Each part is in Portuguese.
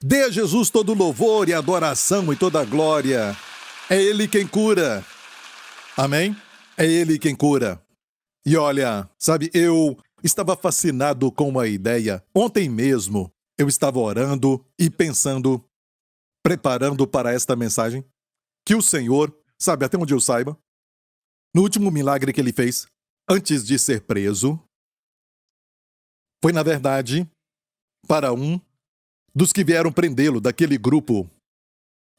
Dê a Jesus todo o louvor e adoração e toda a glória. É Ele quem cura. Amém? É Ele quem cura. E olha, sabe, eu estava fascinado com uma ideia. Ontem mesmo, eu estava orando e pensando, preparando para esta mensagem, que o Senhor, sabe, até onde eu saiba, no último milagre que Ele fez, antes de ser preso, foi, na verdade, para um dos que vieram prendê-lo, daquele grupo,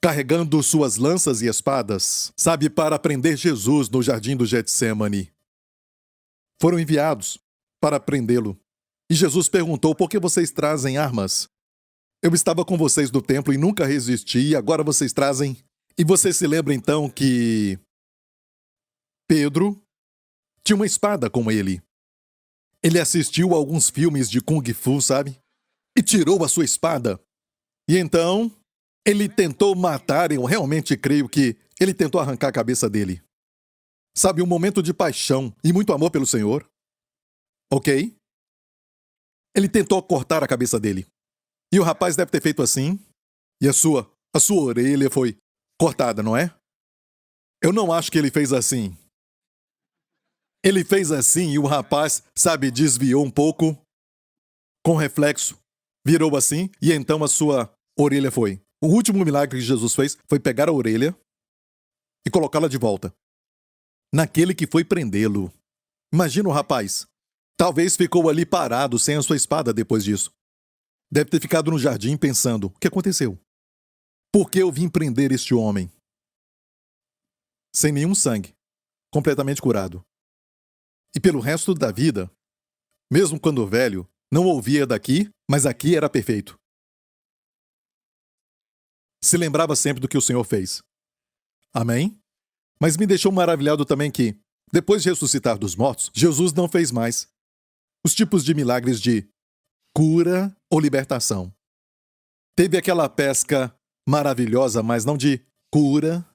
carregando suas lanças e espadas, sabe, para prender Jesus no jardim do Getsemane. Foram enviados para prendê-lo. E Jesus perguntou: por que vocês trazem armas? Eu estava com vocês no templo e nunca resisti, e agora vocês trazem. E você se lembra então que Pedro tinha uma espada com ele. Ele assistiu a alguns filmes de Kung Fu, sabe? E tirou a sua espada. E então, ele tentou matar, eu realmente creio que ele tentou arrancar a cabeça dele. Sabe, um momento de paixão e muito amor pelo Senhor. Ok? Ele tentou cortar a cabeça dele. E o rapaz deve ter feito assim, e a sua orelha foi cortada, não é? Eu não acho que ele fez assim. Ele fez assim e o rapaz, sabe, desviou um pouco, com reflexo, virou assim, e então a sua orelha foi. O último milagre que Jesus fez foi pegar a orelha e colocá-la de volta naquele que foi prendê-lo. Imagina o rapaz. Talvez ficou ali parado sem a sua espada depois disso. Deve ter ficado no jardim pensando: o que aconteceu? Por que eu vim prender este homem? Sem nenhum sangue, completamente curado. E pelo resto da vida, mesmo quando velho, não ouvia daqui, mas aqui era perfeito. Se lembrava sempre do que o Senhor fez. Amém? Mas me deixou maravilhado também que, depois de ressuscitar dos mortos, Jesus não fez mais os tipos de milagres de cura ou libertação. Teve aquela pesca maravilhosa, mas não de cura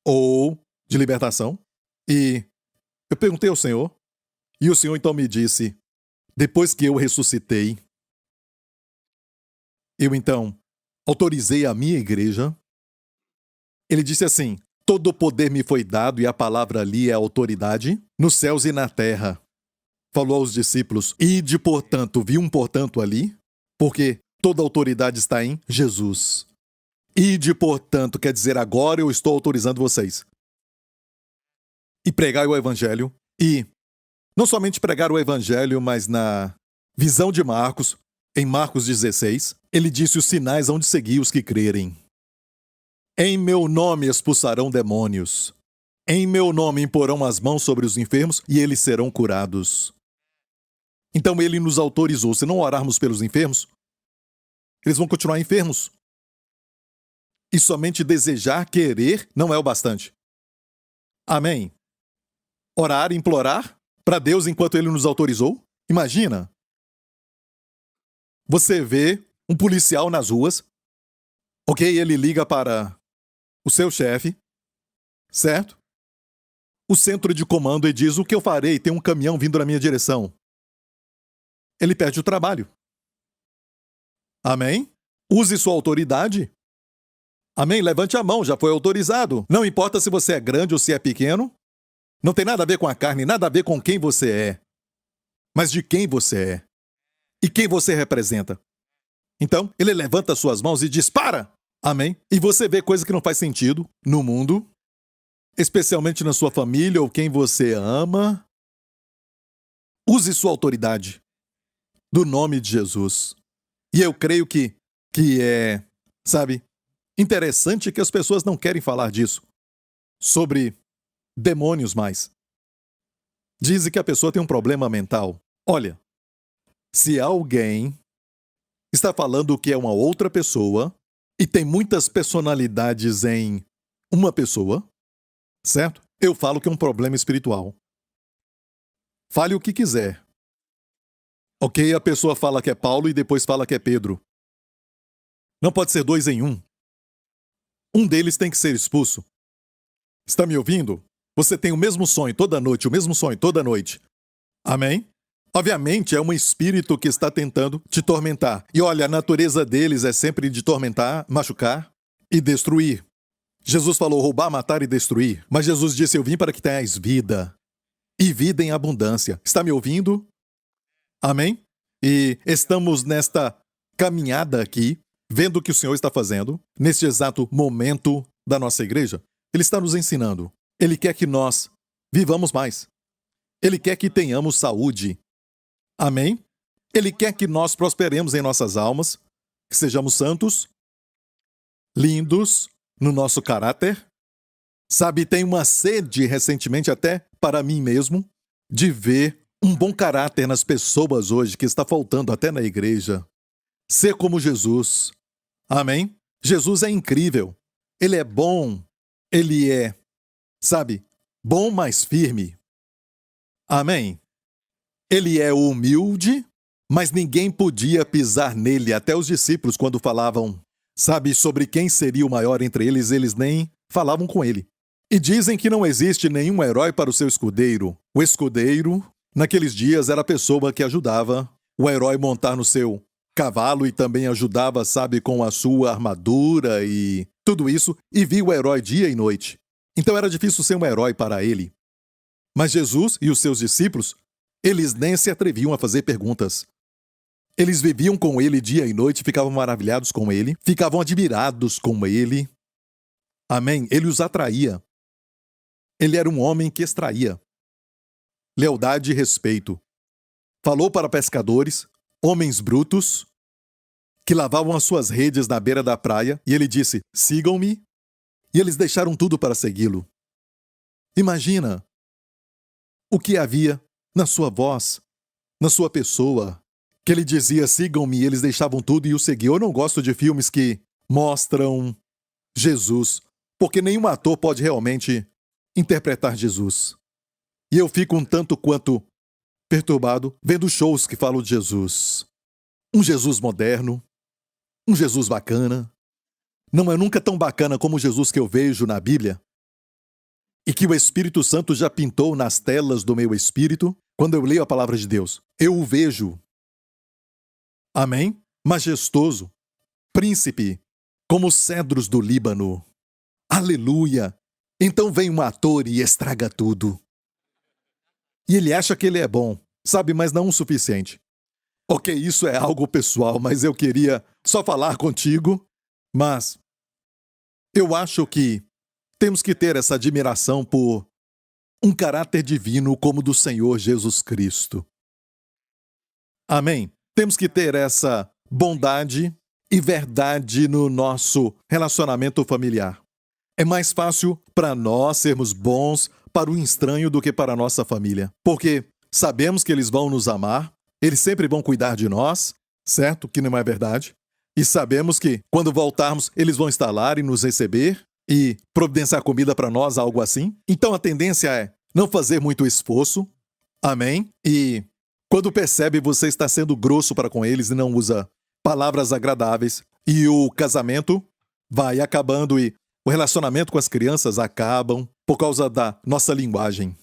ou de libertação. E eu perguntei ao Senhor, e o Senhor então me disse: depois que eu ressuscitei, eu então autorizei a minha igreja. Ele disse assim: todo o poder me foi dado, e a palavra ali é autoridade, nos céus e na terra. Falou aos discípulos: ide, portanto, vi um portanto ali, porque toda autoridade está em Jesus. Ide, portanto, quer dizer, agora eu estou autorizando vocês. E pregai o evangelho, e não somente pregar o evangelho, mas na visão de Marcos, em Marcos 16, ele disse: os sinais hão de seguir os que crerem. Em meu nome expulsarão demônios. Em meu nome imporão as mãos sobre os enfermos e eles serão curados. Então ele nos autorizou. Se não orarmos pelos enfermos, eles vão continuar enfermos. E somente desejar, querer, não é o bastante. Amém? Orar, implorar para Deus enquanto ele nos autorizou? Imagina. Você vê um policial nas ruas, ok? Ele liga para o seu chefe, certo? O centro de comando e diz: o que eu farei? Tem um caminhão vindo na minha direção. Ele perde o trabalho. Amém? Use sua autoridade. Amém? Levante a mão, já foi autorizado. Não importa se você é grande ou se é pequeno. Não tem nada a ver com a carne, nada a ver com quem você é. Mas de quem você é. E quem você representa. Então, ele levanta suas mãos e diz: para! Amém? E você vê coisa que não faz sentido no mundo, especialmente na sua família ou quem você ama. Use sua autoridade do nome de Jesus. E eu creio que é, sabe, interessante que as pessoas não querem falar disso. Sobre demônios mais. Dizem que a pessoa tem um problema mental. Olha, se alguém está falando que é uma outra pessoa e tem muitas personalidades em uma pessoa, certo? Eu falo que é um problema espiritual. Fale o que quiser. Ok, a pessoa fala que é Paulo e depois fala que é Pedro. Não pode ser dois em um. Um deles tem que ser expulso. Está me ouvindo? Você tem o mesmo sonho toda noite, o mesmo sonho toda noite. Amém? Obviamente, é um espírito que está tentando te tormentar. E olha, a natureza deles é sempre de tormentar, machucar e destruir. Jesus falou roubar, matar e destruir. Mas Jesus disse, eu vim para que tenhais vida. E vida em abundância. Está me ouvindo? Amém? E estamos nesta caminhada aqui, vendo o que o Senhor está fazendo, neste exato momento da nossa igreja. Ele está nos ensinando. Ele quer que nós vivamos mais. Ele quer que tenhamos saúde. Amém? Ele quer que nós prosperemos em nossas almas, que sejamos santos, lindos no nosso caráter. Sabe, tem uma sede recentemente até para mim mesmo de ver um bom caráter nas pessoas hoje que está faltando até na igreja. Ser como Jesus. Amém? Jesus é incrível. Ele é bom. Ele é, sabe, bom, mas firme. Amém? Ele é humilde, mas ninguém podia pisar nele, até os discípulos, quando falavam, sabe, sobre quem seria o maior entre eles, eles nem falavam com ele. E dizem que não existe nenhum herói para o seu escudeiro. O escudeiro, naqueles dias, era a pessoa que ajudava o herói montar no seu cavalo e também ajudava, sabe, com a sua armadura e tudo isso, e via o herói dia e noite. Então era difícil ser um herói para ele. Mas Jesus e os seus discípulos, eles nem se atreviam a fazer perguntas. Eles viviam com ele dia e noite, ficavam maravilhados com ele, ficavam admirados com ele. Amém? Ele os atraía. Ele era um homem que extraía lealdade e respeito. Falou para pescadores, homens brutos, que lavavam as suas redes na beira da praia, e ele disse, sigam-me, e eles deixaram tudo para segui-lo. Imagina o que havia na sua voz, na sua pessoa, que ele dizia, sigam-me, e eles deixavam tudo e o seguiam. Eu não gosto de filmes que mostram Jesus, porque nenhum ator pode realmente interpretar Jesus. E eu fico um tanto quanto perturbado vendo shows que falam de Jesus. Um Jesus moderno, um Jesus bacana. Não é nunca tão bacana como o Jesus que eu vejo na Bíblia e que o Espírito Santo já pintou nas telas do meu espírito quando eu leio a palavra de Deus. Eu o vejo. Amém? Majestoso, príncipe, como os cedros do Líbano. Aleluia! Então vem um ator e estraga tudo. E ele acha que ele é bom, sabe, mas não o suficiente. Ok, isso é algo pessoal, mas eu queria só falar contigo. Mas eu acho que temos que ter essa admiração por um caráter divino como o do Senhor Jesus Cristo. Amém? Temos que ter essa bondade e verdade no nosso relacionamento familiar. É mais fácil para nós sermos bons para o estranho do que para a nossa família. Porque sabemos que eles vão nos amar, eles sempre vão cuidar de nós, certo? Que não é verdade. E sabemos que, quando voltarmos, eles vão estar lá e nos receber e providenciar comida para nós, algo assim. Então a tendência é não fazer muito esforço. Amém? E quando percebe, você está sendo grosso para com eles e não usa palavras agradáveis. E o casamento vai acabando e o relacionamento com as crianças acabam por causa da nossa linguagem.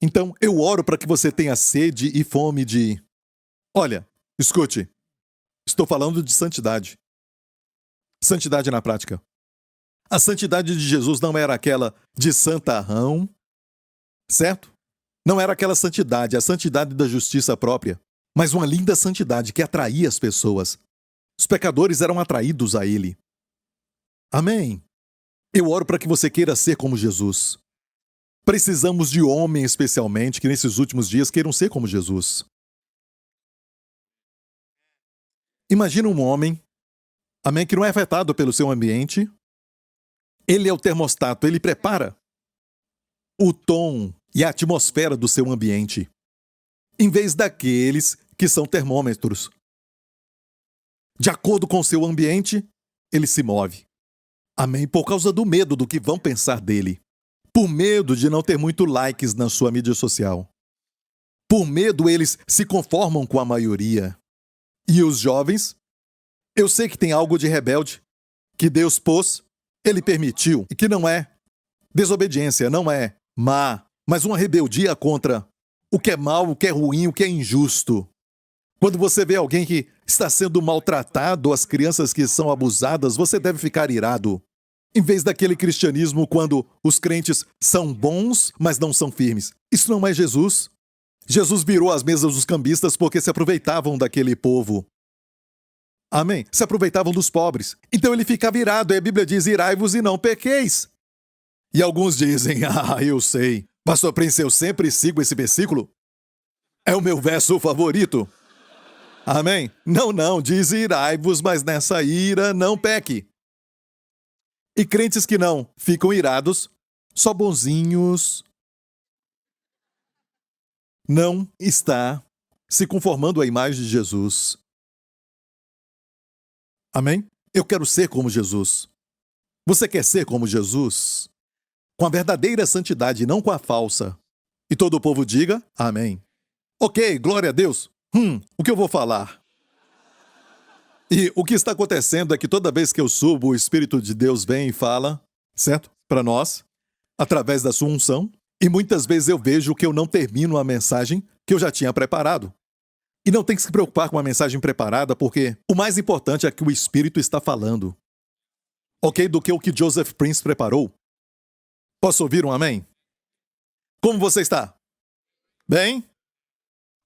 Então, eu oro para que você tenha sede e fome de... Olha, escute. Estou falando de santidade. Santidade na prática. A santidade de Jesus não era aquela de santarrão, certo? Não era aquela santidade, a santidade da justiça própria, mas uma linda santidade que atraía as pessoas. Os pecadores eram atraídos a ele. Amém. Eu oro para que você queira ser como Jesus. Precisamos de homens, especialmente, que nesses últimos dias queiram ser como Jesus. Imagina um homem, amém, que não é afetado pelo seu ambiente. Ele é o termostato, ele prepara o tom e a atmosfera do seu ambiente, em vez daqueles que são termômetros. De acordo com o seu ambiente, ele se move. Amém? Por causa do medo do que vão pensar dele. Por medo de não ter muito likes na sua mídia social. Por medo, eles se conformam com a maioria. E os jovens? Eu sei que tem algo de rebelde, que Deus pôs, ele permitiu, e que não é desobediência, não é má, mas uma rebeldia contra o que é mal, o que é ruim, o que é injusto. Quando você vê alguém que está sendo maltratado, as crianças que são abusadas, você deve ficar irado. Em vez daquele cristianismo quando os crentes são bons, mas não são firmes. Isso não é Jesus. Jesus virou as mesas dos cambistas porque se aproveitavam daquele povo. Amém? Se aproveitavam dos pobres. Então ele ficava irado, e a Bíblia diz, irai-vos e não pequeis. E alguns dizem, eu sei. Pastor Prince, eu sempre sigo esse versículo. É o meu verso favorito. Amém? Não, diz irai-vos, mas nessa ira não peque. E crentes que não ficam irados, só bonzinhos, não está se conformando à imagem de Jesus. Amém? Eu quero ser como Jesus. Você quer ser como Jesus? Com a verdadeira santidade, não com a falsa. E todo o povo diga, amém. Ok, glória a Deus. O que eu vou falar? E o que está acontecendo é que toda vez que eu subo, o Espírito de Deus vem e fala, certo? Para nós, através da sua unção. E muitas vezes eu vejo que eu não termino a mensagem que eu já tinha preparado. E não tem que se preocupar com a mensagem preparada, porque o mais importante é que o Espírito está falando. Ok? Do que o que Joseph Prince preparou. Posso ouvir um amém? Como você está? Bem?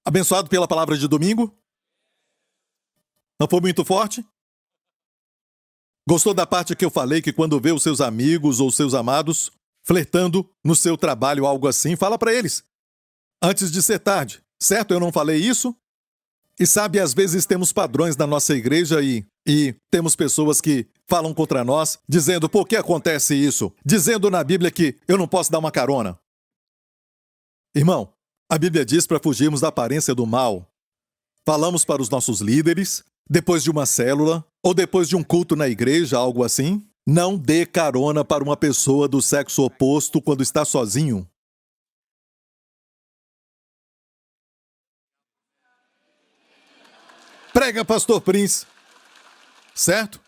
Abençoado pela palavra de domingo? Não foi muito forte? Gostou da parte que eu falei que quando vê os seus amigos ou seus amados flertando no seu trabalho ou algo assim, fala para eles. Antes de ser tarde. Certo? Eu não falei isso? E sabe, às vezes temos padrões na nossa igreja e temos pessoas que falam contra nós, dizendo, por que acontece isso? Dizendo na Bíblia que eu não posso dar uma carona. Irmão, a Bíblia diz para fugirmos da aparência do mal. Falamos para os nossos líderes, depois de uma célula, ou depois de um culto na igreja, algo assim. Não dê carona para uma pessoa do sexo oposto quando está sozinho. Prega, Pastor Prince. Certo?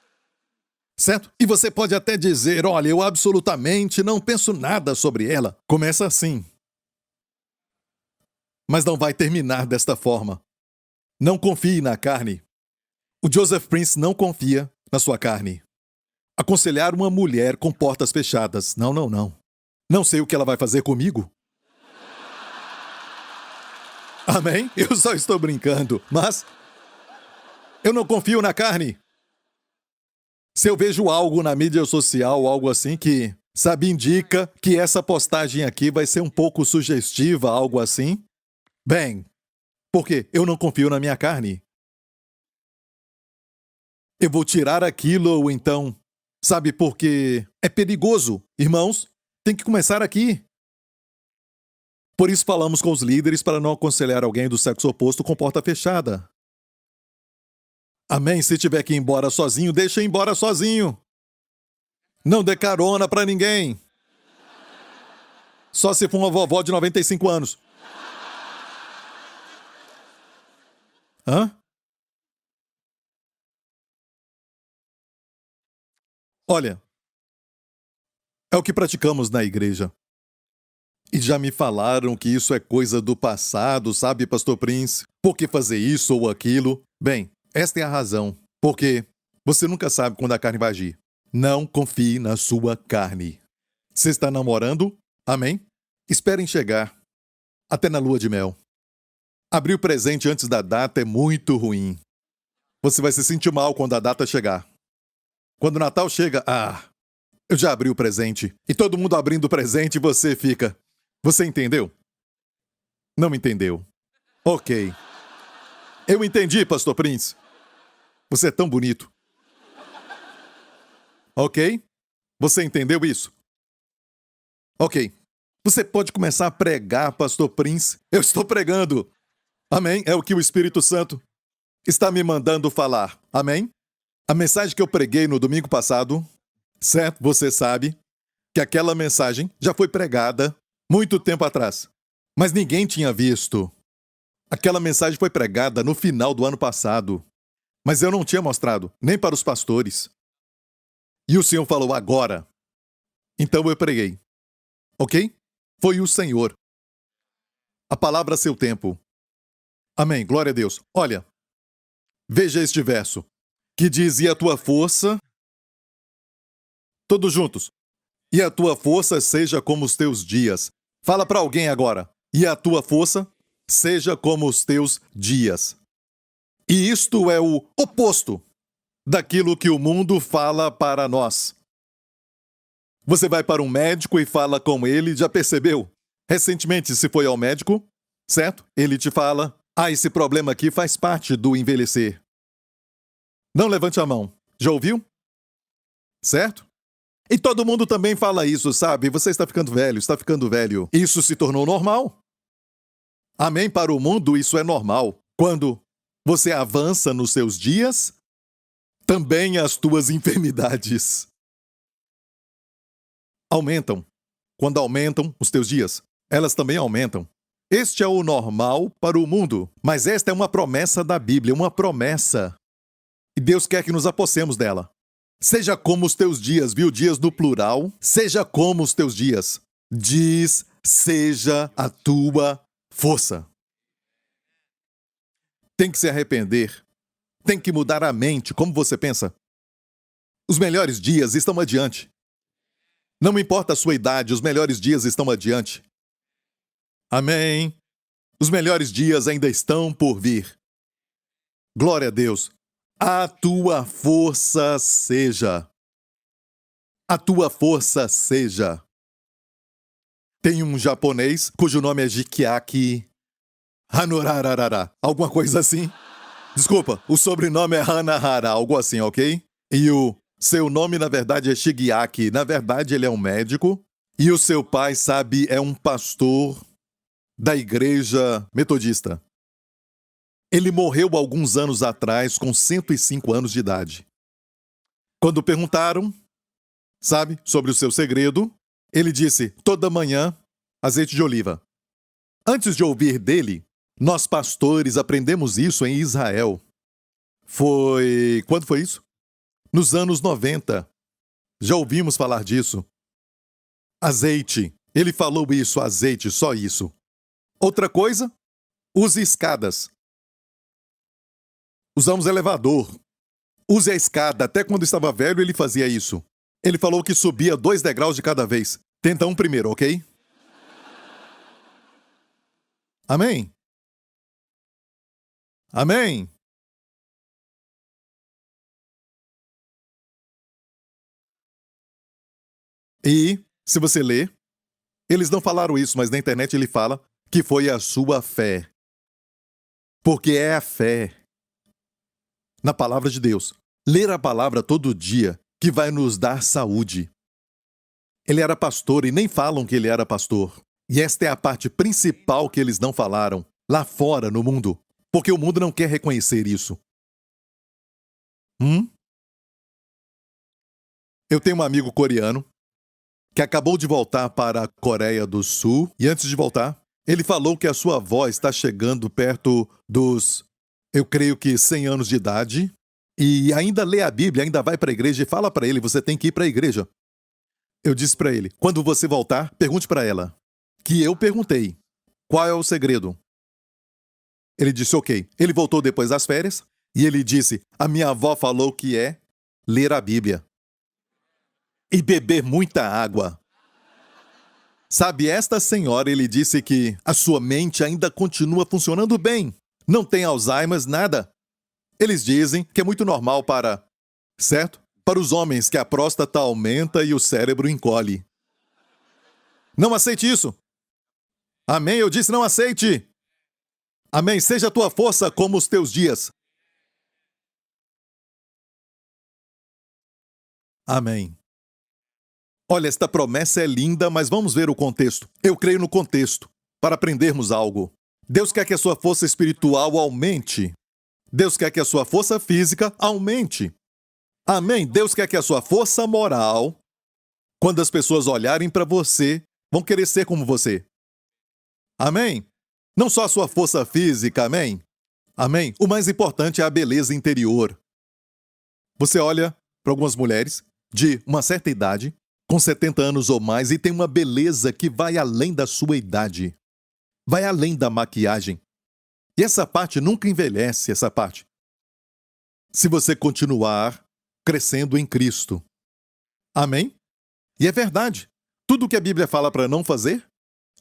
Certo? E você pode até dizer, olha, eu absolutamente não penso nada sobre ela. Começa assim. Mas não vai terminar desta forma. Não confie na carne. O Joseph Prince não confia na sua carne. Aconselhar uma mulher com portas fechadas. Não. Não sei o que ela vai fazer comigo. Amém? Eu só estou brincando, mas eu não confio na carne. Se eu vejo algo na mídia social, algo assim que, sabe, indica que essa postagem aqui vai ser um pouco sugestiva, algo assim, bem, porque eu não confio na minha carne. Eu vou tirar aquilo ou então, sabe, porque é perigoso. Irmãos, tem que começar aqui. Por isso falamos com os líderes para não aconselhar alguém do sexo oposto com porta fechada. Amém? Se tiver que ir embora sozinho, deixa ir embora sozinho. Não dê carona para ninguém. Só se for uma vovó de 95 anos. Hã? Olha, é o que praticamos na igreja. E já me falaram que isso é coisa do passado, sabe, Pastor Prince? Por que fazer isso ou aquilo? Bem, esta é a razão. Porque você nunca sabe quando a carne vai agir. Não confie na sua carne. Você está namorando? Amém? Esperem chegar. Até na lua de mel. Abrir o presente antes da data é muito ruim. Você vai se sentir mal quando a data chegar. Quando o Natal chega, eu já abri o presente. E todo mundo abrindo o presente e você fica. Você entendeu? Não entendeu. Ok. Eu entendi, Pastor Prince. Você é tão bonito. Ok? Você entendeu isso? Ok. Você pode começar a pregar, Pastor Prince. Eu estou pregando. Amém? É o que o Espírito Santo está me mandando falar. Amém? A mensagem que eu preguei no domingo passado, certo? Você sabe que aquela mensagem já foi pregada muito tempo atrás. Mas ninguém tinha visto. Aquela mensagem foi pregada no final do ano passado. Mas eu não tinha mostrado, nem para os pastores. E o Senhor falou agora. Então eu preguei. Ok? Foi o Senhor. A palavra a seu tempo. Amém. Glória a Deus. Olha, veja este verso, que diz, e a tua força... Todos juntos. E a tua força seja como os teus dias. Fala para alguém agora. E a tua força seja como os teus dias. E isto é o oposto daquilo que o mundo fala para nós. Você vai para um médico e fala com ele, já percebeu? Recentemente se foi ao médico, certo? Ele te fala, esse problema aqui faz parte do envelhecer. Não levante a mão. Já ouviu? Certo? E todo mundo também fala isso, sabe? Você está ficando velho, está ficando velho. Isso se tornou normal. Amém? Para o mundo isso é normal. Quando você avança nos seus dias, também as tuas enfermidades aumentam. Quando aumentam os teus dias, elas também aumentam. Este é o normal para o mundo. Mas esta é uma promessa da Bíblia, uma promessa. E Deus quer que nos apossemos dela. Seja como os teus dias, viu? Dias no plural. Seja como os teus dias. Diz, seja a tua força. Tem que se arrepender. Tem que mudar a mente, como você pensa. Os melhores dias estão adiante. Não importa a sua idade, os melhores dias estão adiante. Amém. Os melhores dias ainda estão por vir. Glória a Deus. A tua força seja. A tua força seja. Tem um japonês cujo nome é Jikiaki Hanurararara. Alguma coisa assim. Desculpa, o sobrenome é Hanahara, algo assim, ok? E o seu nome, na verdade, é Shigeaki. Na verdade, ele é um médico. E o seu pai, sabe, é um pastor da igreja metodista. Ele morreu alguns anos atrás, com 105 anos de idade. Quando perguntaram, sabe, sobre o seu segredo, ele disse, toda manhã, azeite de oliva. Antes de ouvir dele, nós pastores aprendemos isso em Israel. Quando foi isso? Nos anos 90. Já ouvimos falar disso. Azeite. Ele falou isso, azeite, só isso. Outra coisa, use escadas. Usamos elevador. Use a escada. Até quando estava velho, ele fazia isso. Ele falou que subia 2 degraus de cada vez. Tenta um primeiro, ok? Amém? Amém? E, se você ler, eles não falaram isso, mas na internet ele fala que foi a sua fé. Porque é a fé na palavra de Deus. Ler a palavra todo dia que vai nos dar saúde. Ele era pastor e nem falam que ele era pastor. E esta é a parte principal que eles não falaram, lá fora, no mundo. Porque o mundo não quer reconhecer isso. Eu tenho um amigo coreano que acabou de voltar para a Coreia do Sul. E antes de voltar, ele falou que a sua avó está chegando perto dos, eu creio que 100 anos de idade. E ainda lê a Bíblia, ainda vai para a igreja e fala para ele, você tem que ir para a igreja. Eu disse para ele, quando você voltar, pergunte para ela. Que eu perguntei, qual é o segredo? Ele disse, ok. Ele voltou depois das férias e ele disse, a minha avó falou que é ler a Bíblia. E beber muita água. Sabe, esta senhora, ele disse que a sua mente ainda continua funcionando bem. Não tem Alzheimer, nada. Eles dizem que é muito normal certo? Para os homens que a próstata aumenta e o cérebro encolhe. Não aceite isso. Amém? Eu disse não aceite. Amém? Seja a tua força como os teus dias. Amém. Olha, esta promessa é linda, mas vamos ver o contexto. Eu creio no contexto, para aprendermos algo. Deus quer que a sua força espiritual aumente. Deus quer que a sua força física aumente. Amém? Deus quer que a sua força moral, quando as pessoas olharem para você, vão querer ser como você. Amém? Não só a sua força física, amém? Amém? O mais importante é a beleza interior. Você olha para algumas mulheres de uma certa idade, com 70 anos ou mais, e tem uma beleza que vai além da sua idade. vai além da maquiagem. E essa parte nunca envelhece, essa parte. Se você continuar crescendo em Cristo. Amém? E é verdade. Tudo que a Bíblia fala para não fazer,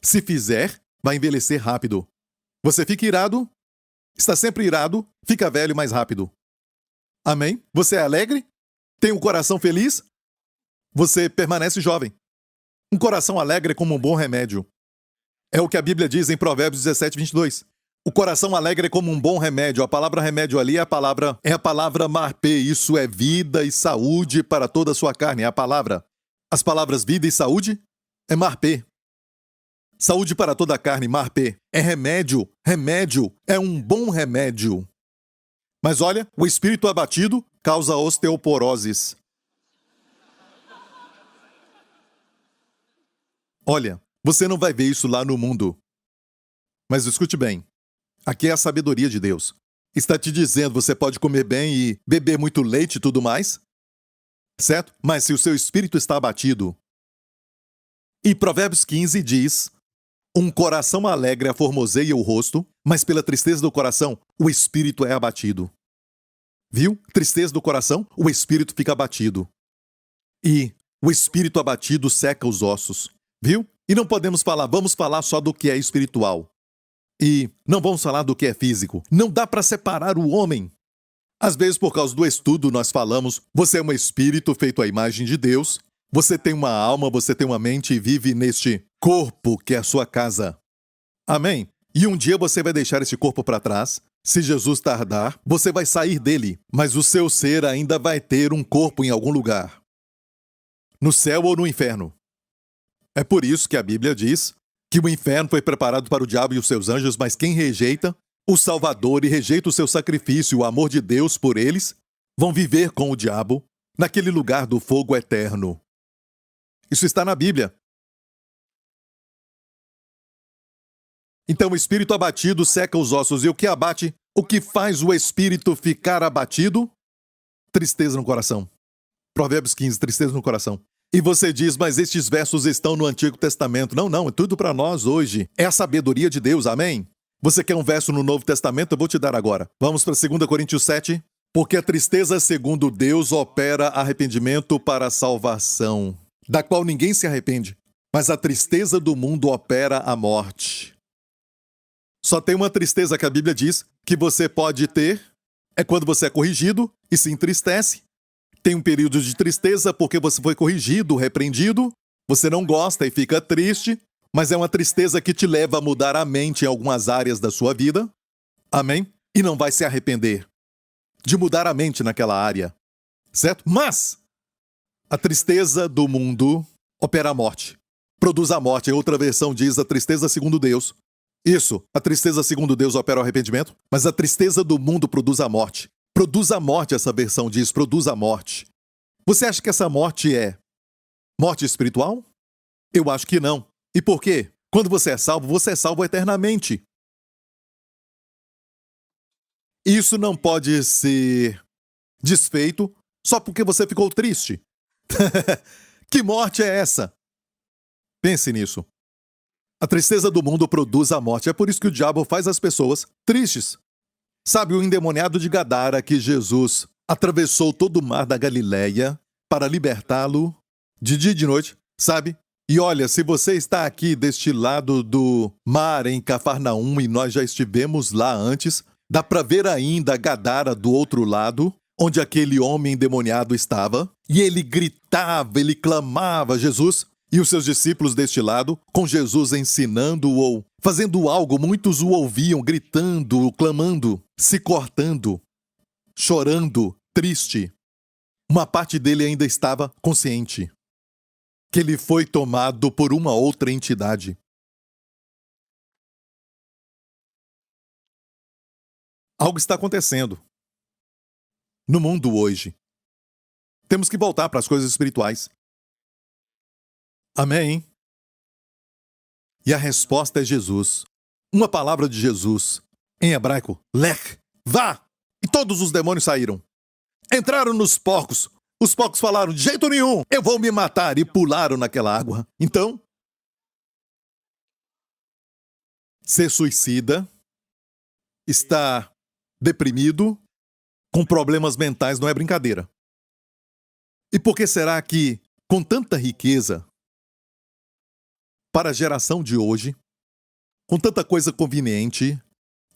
se fizer, vai envelhecer rápido. Você fica irado, está sempre irado, fica velho mais rápido. Amém? Você é alegre? Tem um coração feliz? Você permanece jovem. Um coração alegre é como um bom remédio. É o que a Bíblia diz em Provérbios 17, 22. O coração alegre é como um bom remédio. A palavra remédio ali é a palavra marpê. Isso é vida e saúde para toda a sua carne. É a palavra. As palavras vida e saúde é marpê. Saúde para toda a carne, marpê. É remédio. Remédio é um bom remédio. Mas olha, o espírito abatido causa osteoporoses. Olha, você não vai ver isso lá no mundo. Mas escute bem. Aqui é a sabedoria de Deus. Está te dizendo você pode comer bem e beber muito leite e tudo mais? Certo? Mas se o seu espírito está abatido. E Provérbios 15 diz: um coração alegre aformoseia o rosto, mas pela tristeza do coração, o espírito é abatido. Viu? Tristeza do coração, o espírito fica abatido. E o espírito abatido seca os ossos. Viu? E não podemos falar, vamos falar só do que é espiritual. E não vamos falar do que é físico. Não dá para separar o homem. Às vezes, por causa do estudo, nós falamos, você é um espírito feito à imagem de Deus, você tem uma alma, você tem uma mente e vive neste corpo que é a sua casa. Amém? E um dia você vai deixar esse corpo para trás. Se Jesus tardar, você vai sair dele, mas o seu ser ainda vai ter um corpo em algum lugar. No céu ou no inferno. É por isso que a Bíblia diz que o inferno foi preparado para o diabo e os seus anjos, mas quem rejeita o Salvador e rejeita o seu sacrifício e o amor de Deus por eles, vão viver com o diabo naquele lugar do fogo eterno. Isso está na Bíblia. Então o espírito abatido seca os ossos. E o que abate? O que faz o espírito ficar abatido? Tristeza no coração. Provérbios 15, tristeza no coração. E você diz, mas estes versos estão no Antigo Testamento. Não, é tudo para nós hoje. É a sabedoria de Deus, amém? Você quer um verso no Novo Testamento? Eu vou te dar agora. Vamos para 2 Coríntios 7. Porque a tristeza, segundo Deus, opera arrependimento para a salvação, da qual ninguém se arrepende. Mas a tristeza do mundo opera a morte. Só tem uma tristeza que a Bíblia diz que você pode ter, é quando você é corrigido e se entristece. Tem um período de tristeza porque você foi corrigido, repreendido, você não gosta e fica triste, mas é uma tristeza que te leva a mudar a mente em algumas áreas da sua vida. Amém? E não vai se arrepender de mudar a mente naquela área. Certo? Mas a tristeza do mundo opera a morte. Produz a morte. Em outra versão diz a tristeza segundo Deus. Isso, a tristeza segundo Deus opera o arrependimento, mas a tristeza do mundo produz a morte. Produz a morte, essa versão diz, produz a morte. Você acha que essa morte é morte espiritual? Eu acho que não. E por quê? Quando você é salvo eternamente. Isso não pode ser desfeito só porque você ficou triste. Que morte é essa? Pense nisso. A tristeza do mundo produz a morte. É por isso que o diabo faz as pessoas tristes. Sabe o endemoniado de Gadara que Jesus atravessou todo o mar da Galileia para libertá-lo de dia e de noite, sabe? E olha, se você está aqui deste lado do mar em Cafarnaum e nós já estivemos lá antes, dá para ver ainda Gadara do outro lado, onde aquele homem endemoniado estava, e ele gritava, ele clamava Jesus. E os seus discípulos deste lado, com Jesus ensinando ou fazendo algo, muitos o ouviam gritando, clamando, se cortando, chorando, triste. Uma parte dele ainda estava consciente que ele foi tomado por uma outra entidade. Algo está acontecendo no mundo hoje. Temos que voltar para as coisas espirituais. Amém? E a resposta é Jesus. Uma palavra de Jesus. Em hebraico, lech, vá! E todos os demônios saíram. Entraram nos porcos. Os porcos falaram, de jeito nenhum, eu vou me matar. E pularam naquela água. Então, ser suicida, estar deprimido, com problemas mentais, não é brincadeira. E por que será que, com tanta riqueza, para a geração de hoje, com tanta coisa conveniente,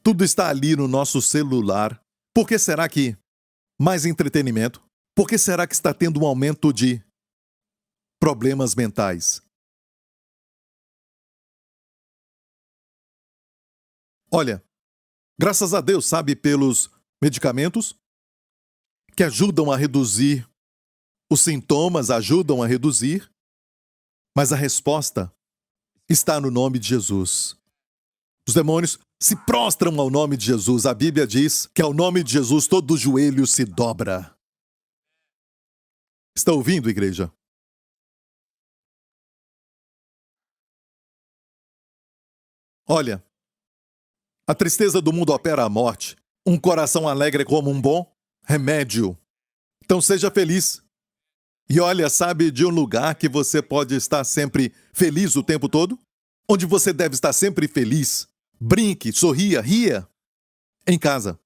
tudo está ali no nosso celular, por que será que mais entretenimento? Por que será que está tendo um aumento de problemas mentais? Olha, graças a Deus, sabe, pelos medicamentos que ajudam a reduzir os sintomas, ajudam a reduzir, mas a resposta está no nome de Jesus. Os demônios se prostram ao nome de Jesus. A Bíblia diz que ao nome de Jesus todo joelho se dobra. Está ouvindo, igreja? Olha, a tristeza do mundo opera a morte. Um coração alegre é como um bom remédio. Então seja feliz. E olha, sabe de um lugar que você pode estar sempre feliz o tempo todo? Onde você deve estar sempre feliz. Brinque, sorria, ria. Em casa.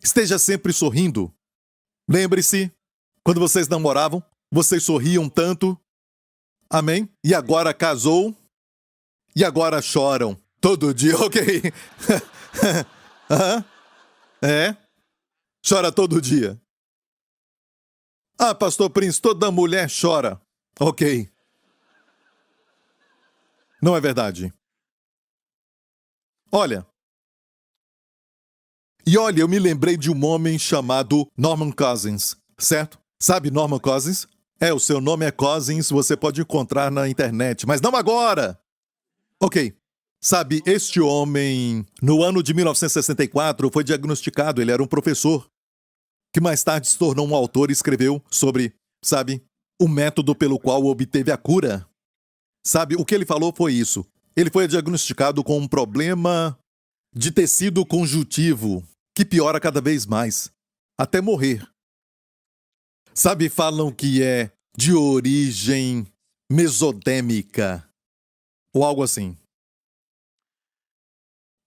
Esteja sempre sorrindo. Lembre-se, quando vocês namoravam, vocês sorriam tanto. Amém? E agora casou. E agora choram. Todo dia, ok. É? Chora todo dia. Ah, Pastor Prince, toda mulher chora. Ok. Não é verdade. Olha. E olha, eu me lembrei de um homem chamado Norman Cousins, certo? Sabe Norman Cousins? O seu nome é Cousins, você pode encontrar na internet, mas não agora! Ok. Sabe, este homem, no ano de 1964, foi diagnosticado, ele era um professor, que mais tarde se tornou um autor e escreveu sobre, sabe, o método pelo qual obteve a cura. Sabe, o que ele falou foi isso. Ele foi diagnosticado com um problema de tecido conjuntivo, que piora cada vez mais, até morrer. Sabe, falam que é de origem mesodêmica, ou algo assim.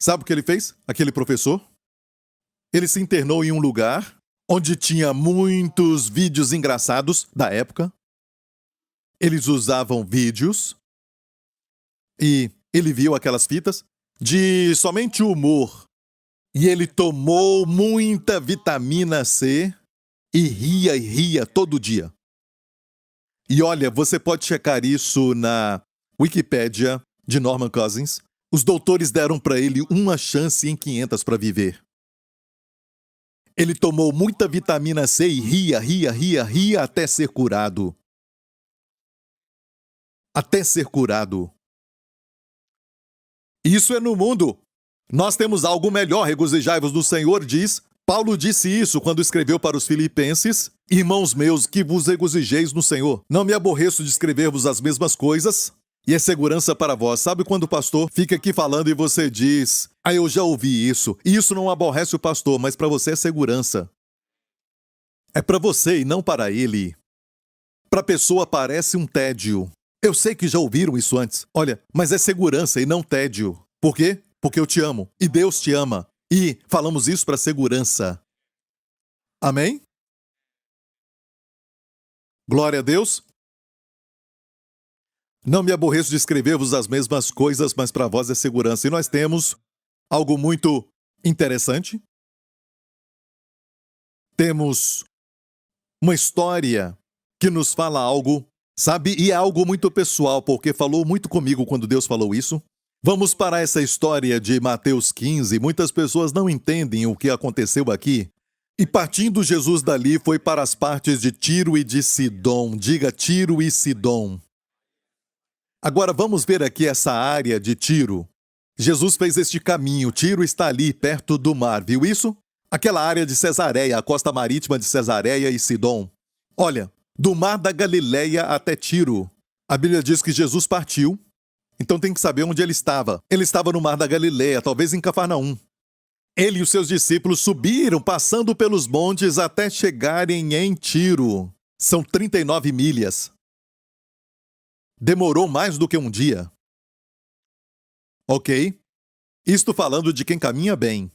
Sabe o que ele fez, aquele professor? Ele se internou em um lugar onde tinha muitos vídeos engraçados da época. Eles usavam vídeos e ele viu aquelas fitas de somente humor. E ele tomou muita vitamina C e ria todo dia. E olha, você pode checar isso na Wikipédia de Norman Cousins. Os doutores deram para ele uma chance em 500 para viver. Ele tomou muita vitamina C e ria até ser curado. Até ser curado. Isso é no mundo. Nós temos algo melhor, regozijai-vos do Senhor, diz. Paulo disse isso quando escreveu para os Filipenses. Irmãos meus, que vos regozijeis no Senhor. Não me aborreço de escrever-vos as mesmas coisas. E é segurança para vós. Sabe quando o pastor fica aqui falando e você diz: eu já ouvi isso. E isso não aborrece o pastor, mas para você é segurança. É para você e não para ele. Para a pessoa parece um tédio. Eu sei que já ouviram isso antes. Olha, mas é segurança e não tédio. Por quê? Porque eu te amo. E Deus te ama. E falamos isso para segurança. Amém? Glória a Deus. Não me aborreço de escrever-vos as mesmas coisas, mas para vós é segurança. E nós temos algo muito interessante. Temos uma história que nos fala algo, sabe? E é algo muito pessoal, porque falou muito comigo quando Deus falou isso. Vamos para essa história de Mateus 15. Muitas pessoas não entendem o que aconteceu aqui. E partindo Jesus dali, foi para as partes de Tiro e de Sidom. Diga Tiro e Sidom. Agora vamos ver aqui essa área de Tiro. Jesus fez este caminho. Tiro está ali, perto do mar. Viu isso? Aquela área de Cesareia, a costa marítima de Cesareia e Sidom. Olha, do mar da Galileia até Tiro. A Bíblia diz que Jesus partiu. Então tem que saber onde ele estava. Ele estava no mar da Galileia, talvez em Cafarnaum. Ele e os seus discípulos subiram, passando pelos montes até chegarem em Tiro. São 39 milhas. Demorou mais do que um dia. Ok? Isto falando de quem caminha bem.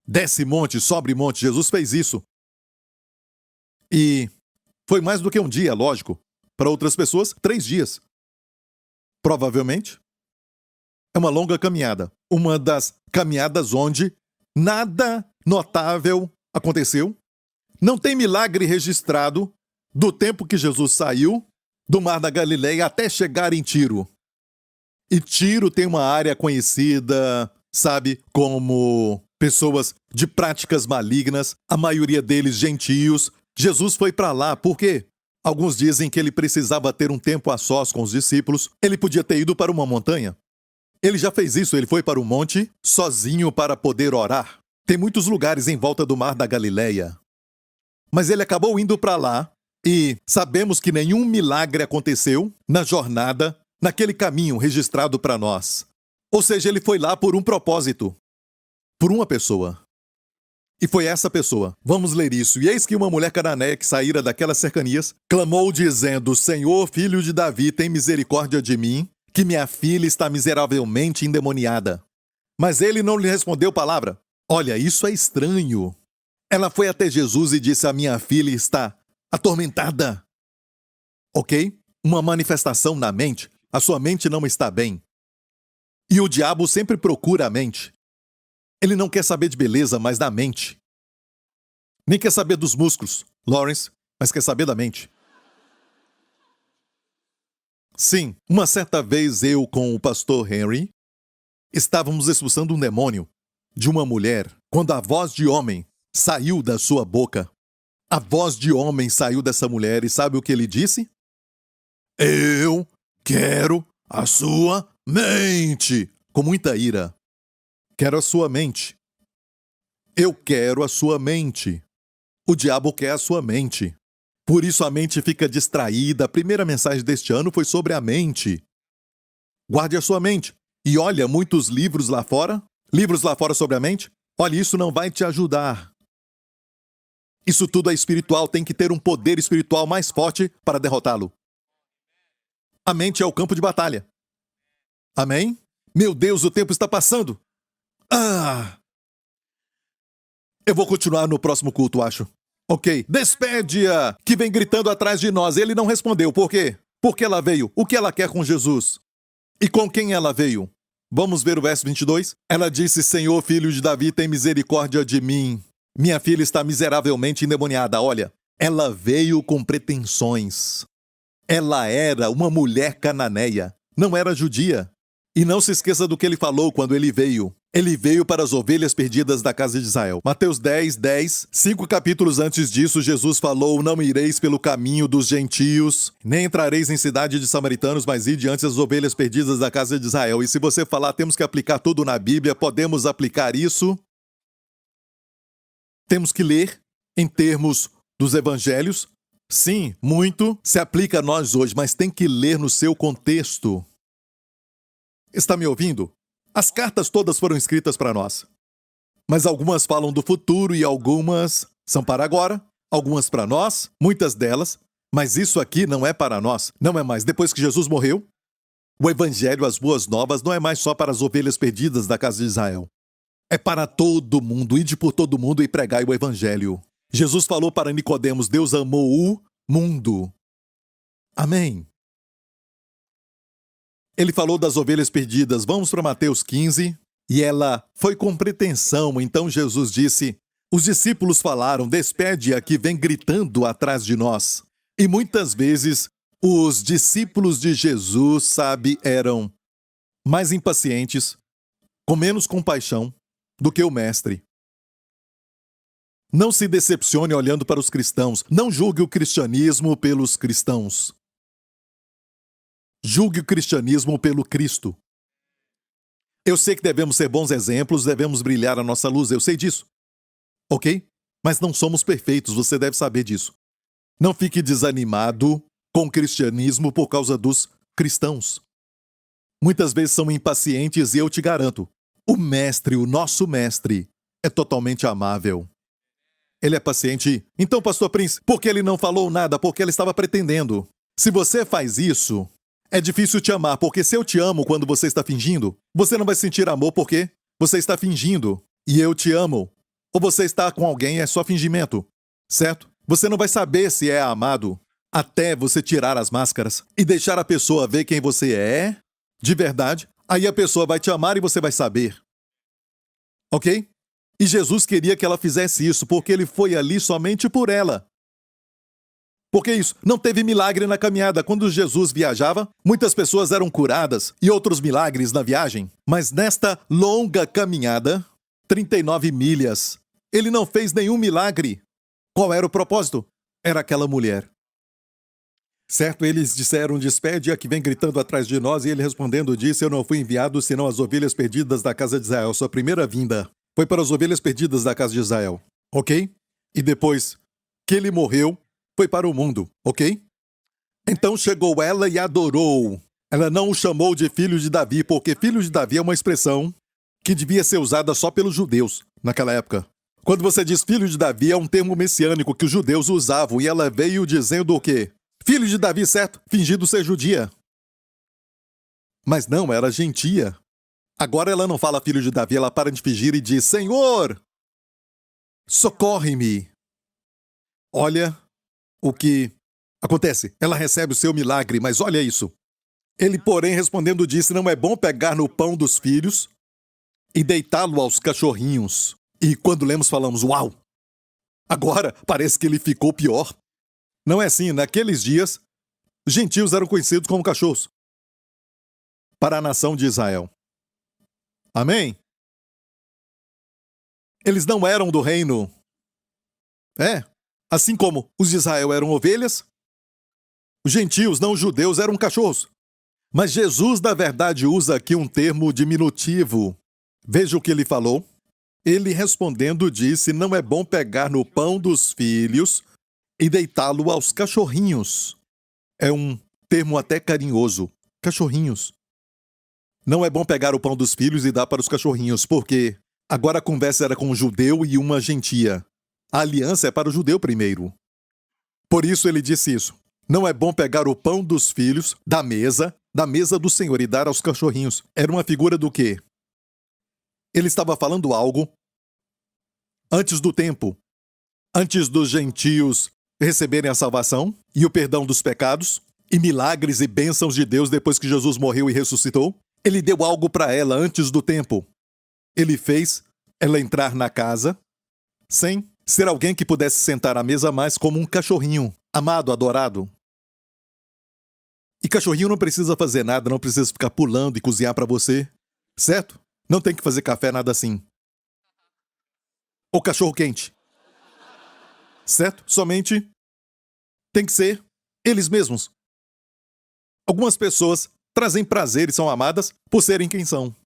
Desce monte, sobe monte, Jesus fez isso. E foi mais do que um dia, lógico. Para outras pessoas, 3 dias. Provavelmente. É uma longa caminhada. Uma das caminhadas onde nada notável aconteceu. Não tem milagre registrado do tempo que Jesus saiu do Mar da Galileia até chegar em Tiro. E Tiro tem uma área conhecida, sabe, como pessoas de práticas malignas, a maioria deles gentios. Jesus foi para lá, por quê? Alguns dizem que ele precisava ter um tempo a sós com os discípulos. Ele podia ter ido para uma montanha. Ele já fez isso, ele foi para o monte sozinho para poder orar. Tem muitos lugares em volta do Mar da Galileia. Mas ele acabou indo para lá e sabemos que nenhum milagre aconteceu na jornada, naquele caminho registrado para nós. Ou seja, ele foi lá por um propósito, por uma pessoa. E foi essa pessoa. Vamos ler isso. E eis que uma mulher cananeia que saíra daquelas cercanias clamou dizendo: Senhor, filho de Davi, tem misericórdia de mim, que minha filha está miseravelmente endemoniada. Mas ele não lhe respondeu palavra. Olha, isso é estranho. Ela foi até Jesus e disse: a minha filha está atormentada. Ok? Uma manifestação na mente. A sua mente não está bem. E o diabo sempre procura a mente. Ele não quer saber de beleza, mas da mente. Nem quer saber dos músculos, Lawrence, mas quer saber da mente. Sim, uma certa vez eu com o pastor Henry estávamos expulsando um demônio de uma mulher quando a voz de homem saiu da sua boca. A voz de homem saiu dessa mulher e sabe o que ele disse? Eu quero a sua mente. Com muita ira. Quero a sua mente. Eu quero a sua mente. O diabo quer a sua mente. Por isso a mente fica distraída. A primeira mensagem deste ano foi sobre a mente. Guarde a sua mente. E olha, muitos livros lá fora sobre a mente. Olha, isso não vai te ajudar. Isso tudo é espiritual, tem que ter um poder espiritual mais forte para derrotá-lo. A mente é o campo de batalha. Amém? Meu Deus, o tempo está passando. Eu vou continuar no próximo culto, acho. Ok. Despede-a, que vem gritando atrás de nós. Ele não respondeu. Por quê? Porque ela veio. O que ela quer com Jesus? E com quem ela veio? Vamos ver o verso 22? Ela disse: Senhor, filho de Davi, tem misericórdia de mim. Minha filha está miseravelmente endemoniada. Olha, ela veio com pretensões. Ela era uma mulher cananeia. Não era judia. E não se esqueça do que ele falou quando ele veio. Ele veio para as ovelhas perdidas da casa de Israel. Mateus 10, 10. 5 capítulos antes disso, Jesus falou: Não ireis pelo caminho dos gentios, nem entrareis em cidade de samaritanos, mas ide antes as ovelhas perdidas da casa de Israel. E se você falar, temos que aplicar tudo na Bíblia, podemos aplicar isso. Temos que ler em termos dos evangelhos. Sim, muito se aplica a nós hoje, mas tem que ler no seu contexto. Está me ouvindo? As cartas todas foram escritas para nós. Mas algumas falam do futuro e algumas são para agora, algumas para nós, muitas delas, mas isso aqui não é para nós, não é mais. Depois que Jesus morreu, o evangelho, as boas novas, não é mais só para as ovelhas perdidas da casa de Israel. É para todo mundo, ide por todo mundo e pregai o evangelho. Jesus falou para Nicodemos: Deus amou o mundo. Amém. Ele falou das ovelhas perdidas. Vamos para Mateus 15. E ela foi com pretensão. Então Jesus disse: os discípulos falaram: despede-a que vem gritando atrás de nós. E muitas vezes os discípulos de Jesus, sabe, eram mais impacientes, com menos compaixão do que o mestre. Não se decepcione olhando para os cristãos. Não julgue o cristianismo pelos cristãos. Julgue o cristianismo pelo Cristo. Eu sei que devemos ser bons exemplos, devemos brilhar a nossa luz, eu sei disso. Ok? Mas não somos perfeitos, você deve saber disso. Não fique desanimado com o cristianismo por causa dos cristãos. Muitas vezes são impacientes e eu te garanto, o mestre, o nosso mestre, é totalmente amável. Ele é paciente. Então, pastor Prince, por que ele não falou nada? Porque ele estava pretendendo. Se você faz isso, É difícil te amar, porque se eu te amo quando você está fingindo, você não vai sentir amor porque você está fingindo. E eu te amo. Ou você está com alguém, é só fingimento. Certo? Você não vai saber se é amado até você tirar as máscaras e deixar a pessoa ver quem você é de verdade. Aí a pessoa vai te amar e você vai saber. Ok? E Jesus queria que ela fizesse isso, porque ele foi ali somente por ela. Porque isso, não teve milagre na caminhada. Quando Jesus viajava, muitas pessoas eram curadas e outros milagres na viagem. Mas nesta longa caminhada, 39 milhas, ele não fez nenhum milagre. Qual era o propósito? Era aquela mulher. Certo, eles disseram, despede a que vem gritando atrás de nós, e ele respondendo disse, eu não fui enviado senão as ovelhas perdidas da casa de Israel. Sua primeira vinda foi para as ovelhas perdidas da casa de Israel, ok? E depois que ele morreu, foi para o mundo, ok? Então chegou ela e adorou. Ela não o chamou de filho de Davi, porque filho de Davi é uma expressão que devia ser usada só pelos judeus naquela época. Quando você diz filho de Davi, é um termo messiânico que os judeus usavam, e ela veio dizendo o quê? Filho de Davi, certo? Fingindo ser judia. Mas não, era gentia. Agora ela não fala filho de Davi, ela para de fingir e diz, Senhor, socorre-me. Olha o que acontece. Ela recebe o seu milagre, mas olha isso. Ele, porém, respondendo, disse, não é bom pegar no pão dos filhos e deitá-lo aos cachorrinhos. E quando lemos, falamos, uau! Agora parece que ele ficou pior. Não é assim, naqueles dias, gentios eram conhecidos como cachorros para a nação de Israel. Amém? Eles não eram do reino. Assim como os de Israel eram ovelhas, os gentios, não os judeus, eram cachorros. Mas Jesus, na verdade, usa aqui um termo diminutivo. Veja o que ele falou. Ele respondendo disse, não é bom pegar no pão dos filhos e deitá-lo aos cachorrinhos. É um termo até carinhoso. Cachorrinhos. Não é bom pegar o pão dos filhos e dar para os cachorrinhos, porque agora a conversa era com um judeu e uma gentia. A aliança é para o judeu primeiro. Por isso ele disse isso. Não é bom pegar o pão dos filhos da mesa do Senhor e dar aos cachorrinhos. Era uma figura do quê? Ele estava falando algo antes do tempo, antes dos gentios receberem a salvação e o perdão dos pecados e milagres e bênçãos de Deus depois que Jesus morreu e ressuscitou. Ele deu algo para ela antes do tempo. Ele fez ela entrar na casa sem ser alguém que pudesse sentar à mesa mais como um cachorrinho, amado, adorado. E cachorrinho não precisa fazer nada, não precisa ficar pulando e cozinhar para você, certo? Não tem que fazer café, nada assim. Ou cachorro quente. Certo? Somente tem que ser eles mesmos. Algumas pessoas trazem prazer e são amadas por serem quem são.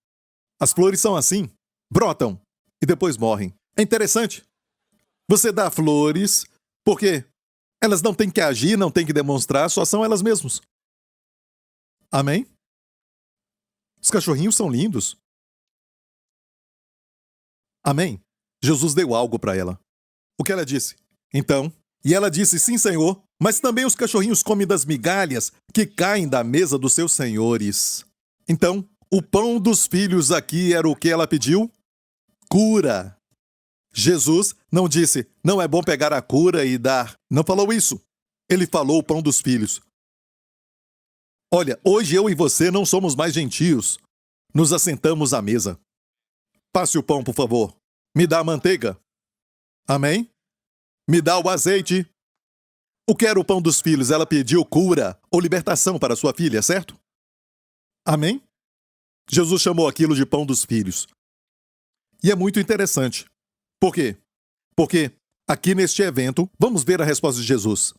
As flores são assim, brotam e depois morrem. É interessante. Você dá flores porque elas não têm que agir, não têm que demonstrar, só são elas mesmas. Amém? Os cachorrinhos são lindos. Amém? Jesus deu algo para ela. O que ela disse? Então, e ela disse, sim, Senhor, mas também os cachorrinhos comem das migalhas que caem da mesa dos seus senhores. Então, o pão dos filhos aqui era o que ela pediu? Cura. Jesus não disse, não é bom pegar a cura e dar. Não falou isso. Ele falou o pão dos filhos. Olha, hoje eu e você não somos mais gentios. Nos assentamos à mesa. Passe o pão, por favor. Me dá a manteiga. Amém? Me dá o azeite. O que era o pão dos filhos? Ela pediu cura ou libertação para sua filha, certo? Amém? Jesus chamou aquilo de pão dos filhos. E é muito interessante. Por quê? Porque aqui neste evento, vamos ver a resposta de Jesus.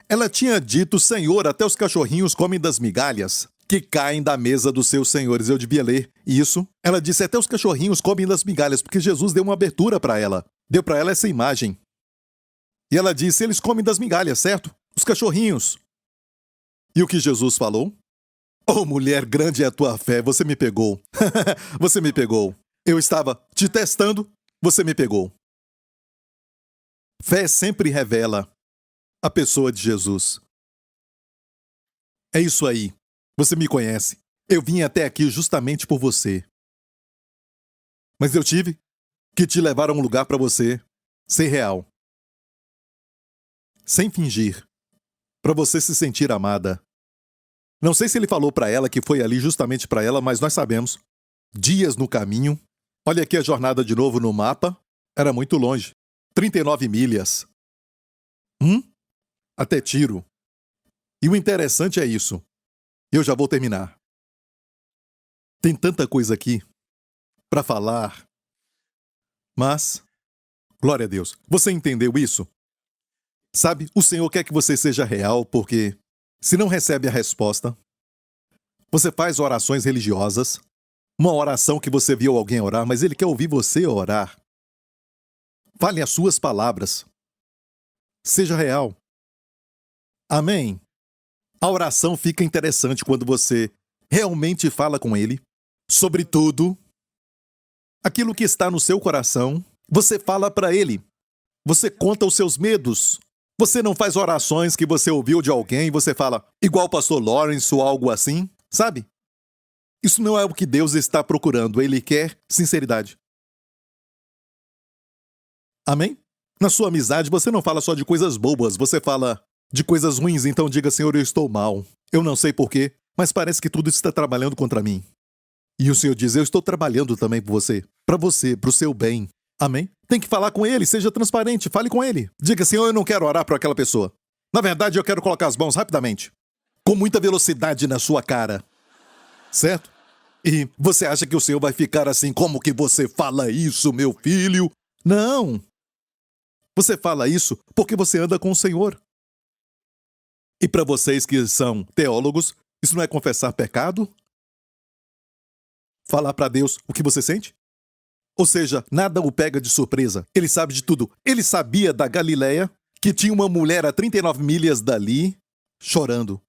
Ela tinha dito, Senhor, até os cachorrinhos comem das migalhas que caem da mesa dos seus senhores. Eu devia ler isso. Ela disse, até os cachorrinhos comem das migalhas, porque Jesus deu uma abertura para ela. Deu para ela essa imagem. E ela disse, eles comem das migalhas, certo? Os cachorrinhos. E o que Jesus falou? Oh, mulher, grande é a tua fé, você me pegou. Você me pegou. Eu estava te testando, você me pegou. Fé sempre revela a pessoa de Jesus. É isso aí. Você me conhece. Eu vim até aqui justamente por você. Mas eu tive que te levar a um lugar para você ser real. Sem fingir. Para você se sentir amada. Não sei se ele falou para ela que foi ali justamente para ela, mas nós sabemos. Dias no caminho. Olha aqui a jornada de novo no mapa. Era muito longe. 39 milhas. Até Tiro. E o interessante é isso. Eu já vou terminar. Tem tanta coisa aqui para falar. Mas, glória a Deus, você entendeu isso? Sabe, o Senhor quer que você seja real, porque se não recebe a resposta, você faz orações religiosas, uma oração que você viu alguém orar, mas Ele quer ouvir você orar. Fale as suas palavras. Seja real. Amém? A oração fica interessante quando você realmente fala com Ele sobre tudo. Aquilo que está no seu coração, você fala para Ele. Você conta os seus medos. Você não faz orações que você ouviu de alguém e você fala, igual o pastor Lawrence ou algo assim, sabe? Isso não é o que Deus está procurando. Ele quer sinceridade. Amém? Na sua amizade, você não fala só de coisas bobas, você fala de coisas ruins, então diga, Senhor, eu estou mal. Eu não sei porquê, mas parece que tudo está trabalhando contra mim. E o Senhor diz, eu estou trabalhando também por você, para o seu bem. Amém? Tem que falar com Ele, seja transparente, fale com Ele. Diga, Senhor, eu não quero orar para aquela pessoa. Na verdade, eu quero colocar as mãos rapidamente, com muita velocidade na sua cara. Certo? E você acha que o Senhor vai ficar assim, como que você fala isso, meu filho? Não! Você fala isso porque você anda com o Senhor. E para vocês que são teólogos, isso não é confessar pecado? Falar para Deus o que você sente? Ou seja, nada o pega de surpresa. Ele sabe de tudo. Ele sabia da Galileia, que tinha uma mulher a 39 milhas dali, chorando.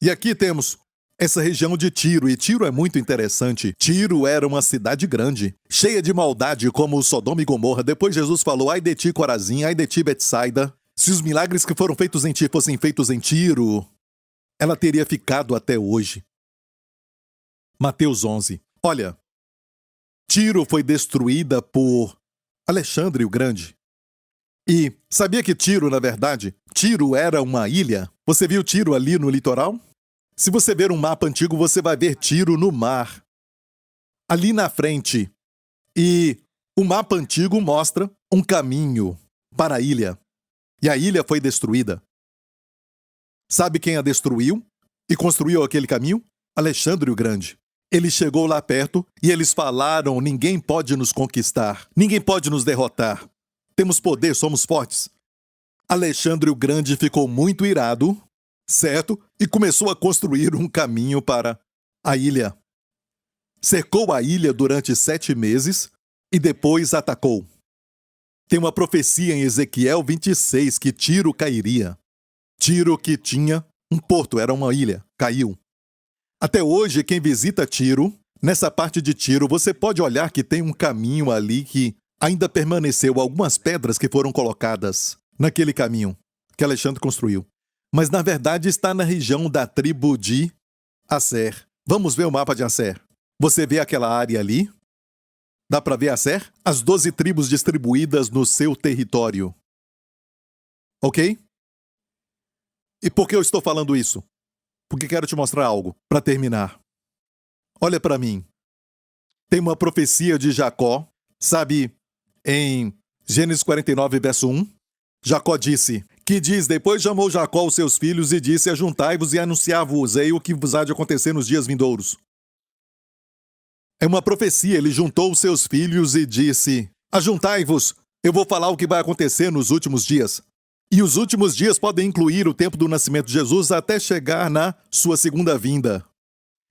E aqui temos essa região de Tiro, e Tiro é muito interessante. Tiro era uma cidade grande, cheia de maldade como Sodoma e Gomorra. Depois Jesus falou, ai de ti, Corazim, ai de ti, Betsaida. Se os milagres que foram feitos em ti fossem feitos em Tiro, ela teria ficado até hoje. Mateus 11. Olha, Tiro foi destruída por Alexandre o Grande. E sabia que Tiro, na verdade, Tiro era uma ilha? Você viu Tiro ali no litoral? Se você ver um mapa antigo, você vai ver Tiro no mar. Ali na frente. E o mapa antigo mostra um caminho para a ilha. E a ilha foi destruída. Sabe quem a destruiu e construiu aquele caminho? Alexandre o Grande. Ele chegou lá perto e eles falaram, ninguém pode nos conquistar, ninguém pode nos derrotar. Temos poder, somos fortes. Alexandre o Grande ficou muito irado, certo? E começou a construir um caminho para a ilha. Cercou a ilha durante 7 meses e depois atacou. Tem uma profecia em Ezequiel 26 que Tiro cairia. Tiro que tinha um porto, era uma ilha, caiu. Até hoje, quem visita Tiro, nessa parte de Tiro, você pode olhar que tem um caminho ali que ainda permaneceu algumas pedras que foram colocadas naquele caminho que Alexandre construiu. Mas, na verdade, está na região da tribo de Asser. Vamos ver o mapa de Asser. Você vê aquela área ali? Dá para ver Asser? As 12 tribos distribuídas no seu território. Ok? E por que eu estou falando isso? Porque quero te mostrar algo, para terminar. Olha para mim. Tem uma profecia de Jacó, sabe, em Gênesis 49, verso 1. Jacó disse, que diz, depois chamou Jacó os seus filhos e disse, ajuntai-vos e anunciar-vos-ei o que vos há de acontecer nos dias vindouros. É uma profecia, ele juntou os seus filhos e disse, ajuntai-vos, eu vou falar o que vai acontecer nos últimos dias. E os últimos dias podem incluir o tempo do nascimento de Jesus até chegar na sua segunda vinda.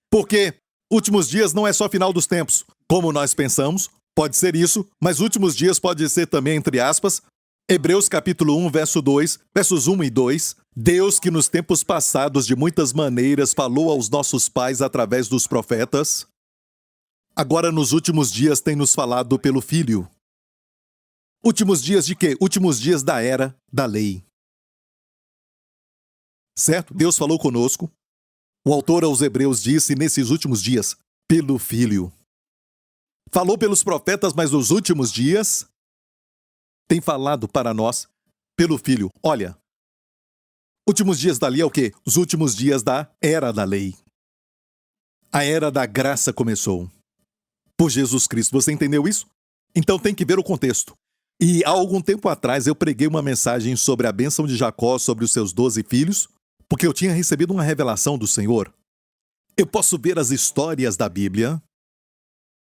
Porque últimos dias não é só final dos tempos, como nós pensamos, pode ser isso, mas últimos dias pode ser também, entre aspas, Hebreus capítulo 1, verso 2, versos 1 e 2, Deus que nos tempos passados de muitas maneiras falou aos nossos pais através dos profetas, agora nos últimos dias tem nos falado pelo Filho. Últimos dias de quê? Últimos dias da era da lei. certo? Deus falou conosco. O autor aos Hebreus disse nesses últimos dias, pelo Filho. Falou pelos profetas, mas nos últimos dias tem falado para nós pelo Filho. Olha, últimos dias da lei é o quê? Os últimos dias da era da lei. A era da graça começou. Por Jesus Cristo. Você entendeu isso? Então tem que ver o contexto. E há algum tempo atrás eu preguei uma mensagem sobre a bênção de Jacó sobre os seus 12 filhos, porque eu tinha recebido uma revelação do Senhor. Eu posso ver as histórias da Bíblia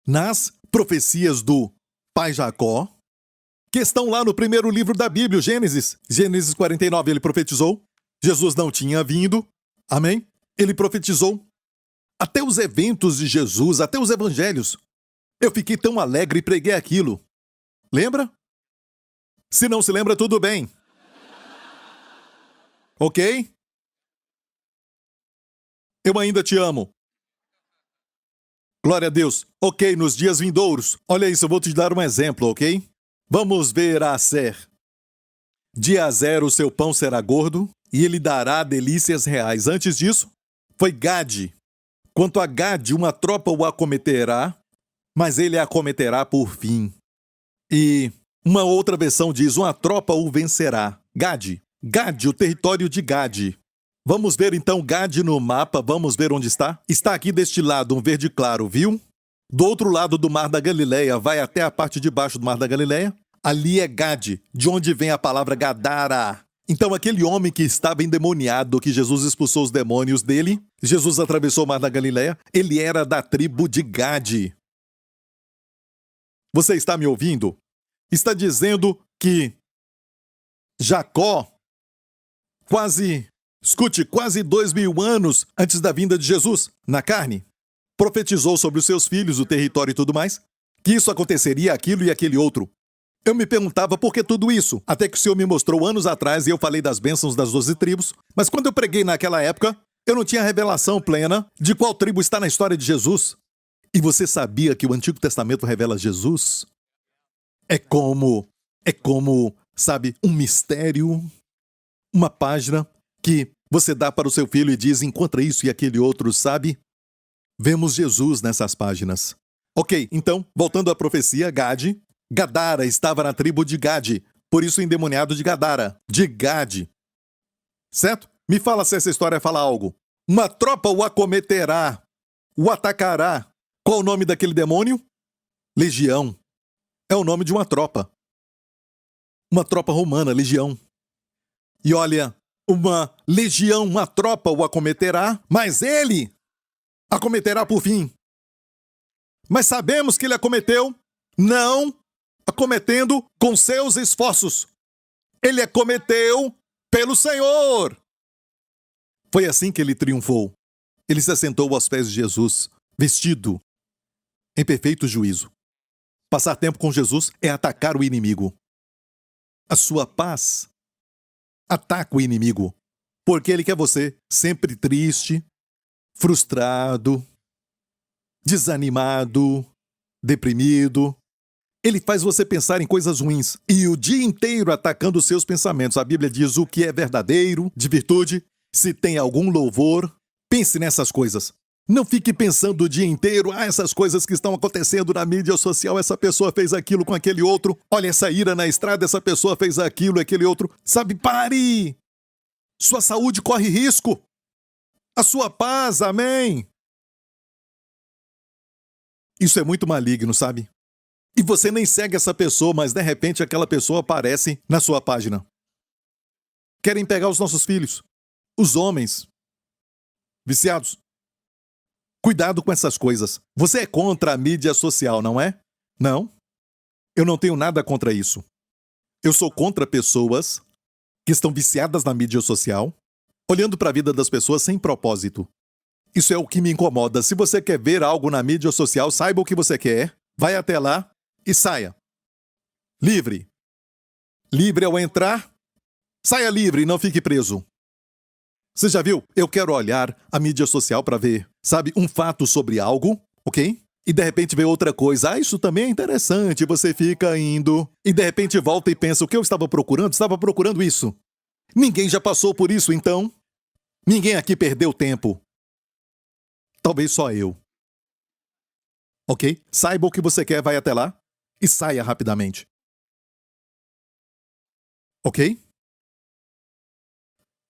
nas profecias do pai Jacó, que estão lá no primeiro livro da Bíblia, Gênesis. Gênesis 49, ele profetizou. Jesus não tinha vindo. Amém? Ele profetizou. Até os eventos de Jesus, até os evangelhos. Eu fiquei tão alegre e preguei aquilo. Lembra? Se não se lembra, tudo bem. Ok? Eu ainda te amo. Glória a Deus. Ok, nos dias vindouros. Olha isso, eu vou te dar um exemplo, ok? Vamos ver Aser. Dia 0, seu pão será gordo, e ele dará delícias reais. Antes disso, foi Gade. Quanto a Gade, uma tropa o acometerá, mas ele a acometerá por fim. E uma outra versão diz, uma tropa o vencerá. Gade. Gade, o território de Gade. Vamos ver então Gade no mapa, vamos ver onde está? Está aqui deste lado, um verde claro, viu? Do outro lado do Mar da Galileia, vai até a parte de baixo do Mar da Galileia. Ali é Gade, de onde vem a palavra Gadara. Então aquele homem que estava endemoniado, que Jesus expulsou os demônios dele, Jesus atravessou o Mar da Galileia, ele era da tribo de Gade. Você está me ouvindo? Está dizendo que Jacó, quase 2.000 anos antes da vinda de Jesus, na carne, profetizou sobre os seus filhos, o território e tudo mais, que isso aconteceria, aquilo e aquele outro. Eu me perguntava por que tudo isso, até que o Senhor me mostrou anos atrás e eu falei das bênçãos das 12 tribos, mas quando eu preguei naquela época, eu não tinha revelação plena de qual tribo está na história de Jesus. E você sabia que o Antigo Testamento revela Jesus? É como, sabe, um mistério, uma página que você dá para o seu filho e diz, encontra isso e aquele outro, sabe? Vemos Jesus nessas páginas. Ok, então, voltando à profecia, Gade, Gadara estava na tribo de Gade, por isso endemoniado de Gadara, de Gade. Certo? Me fala se essa história fala algo. Uma tropa o acometerá, o atacará. Qual o nome daquele demônio? Legião. É o nome de uma tropa. Uma tropa romana, legião. E olha, uma legião, uma tropa o acometerá, mas ele acometerá por fim. Mas sabemos que ele acometeu, não acometendo com seus esforços. Ele acometeu pelo Senhor. Foi assim que ele triunfou. Ele se assentou aos pés de Jesus, vestido em perfeito juízo. Passar tempo com Jesus é atacar o inimigo. A sua paz ataca o inimigo, porque ele quer você sempre triste, frustrado, desanimado, deprimido. Ele faz você pensar em coisas ruins e o dia inteiro atacando os seus pensamentos. A Bíblia diz o que é verdadeiro, de virtude, se tem algum louvor, pense nessas coisas. Não fique pensando o dia inteiro, essas coisas que estão acontecendo na mídia social, essa pessoa fez aquilo com aquele outro, olha essa ira na estrada, essa pessoa fez aquilo, aquele outro. Sabe, pare! Sua saúde corre risco. A sua paz, amém? Isso é muito maligno, sabe? E você nem segue essa pessoa, mas de repente aquela pessoa aparece na sua página. Querem pegar os nossos filhos, os homens, viciados. Cuidado com essas coisas. Você é contra a mídia social, não é? Não? Eu não tenho nada contra isso. Eu sou contra pessoas que estão viciadas na mídia social, olhando para a vida das pessoas sem propósito. Isso é o que me incomoda. Se você quer ver algo na mídia social, saiba o que você quer, vai até lá e saia. Livre. Livre ao entrar, saia livre e não fique preso. Você já viu? Eu quero olhar a mídia social para ver, sabe, um fato sobre algo, ok? E de repente vê outra coisa. Isso também é interessante. Você fica indo e de repente volta e pensa, o que eu estava procurando? Estava procurando isso. Ninguém já passou por isso, então Ninguém aqui perdeu tempo. Talvez só eu. Ok? Saiba o que você quer, vai até lá e saia rapidamente. Ok?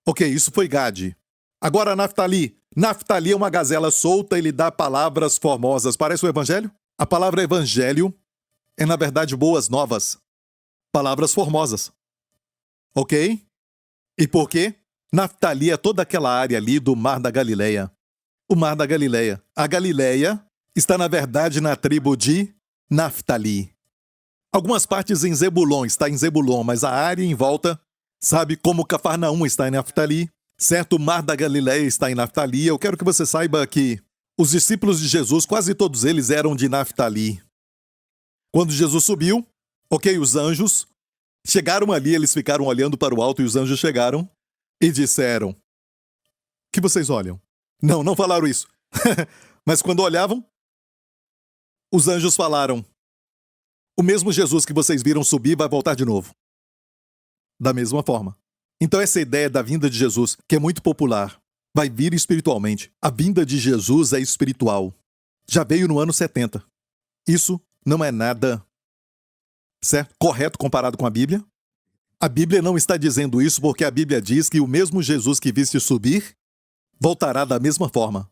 Ok, isso foi Gade. Agora Naftali. Naftali é uma gazela solta e lhe dá palavras formosas. Parece o evangelho? A palavra evangelho é, na verdade, boas novas. Palavras formosas. Ok? E por quê? Naftali é toda aquela área ali do Mar da Galileia. O Mar da Galileia. A Galileia está, na verdade, na tribo de Naftali. Algumas partes em Zebulon, está em Zebulon, mas a área em volta, sabe, como Cafarnaum está em Naftali, certo? O Mar da Galileia está em Naftali. Eu quero que você saiba que os discípulos de Jesus, quase todos eles eram de Naftali. Quando Jesus subiu, ok, os anjos chegaram ali, eles ficaram olhando para o alto e os anjos chegaram e disseram: "Que vocês olham?" Não, não falaram isso. Mas quando olhavam, os anjos falaram: "O mesmo Jesus que vocês viram subir vai voltar de novo." Da mesma forma. Então essa ideia da vinda de Jesus, que é muito popular, vai vir espiritualmente. A vinda de Jesus é espiritual. Já veio no ano 70. Isso não é nada, certo? Correto comparado com a Bíblia. A Bíblia não está dizendo isso porque a Bíblia diz que o mesmo Jesus que viste subir voltará da mesma forma.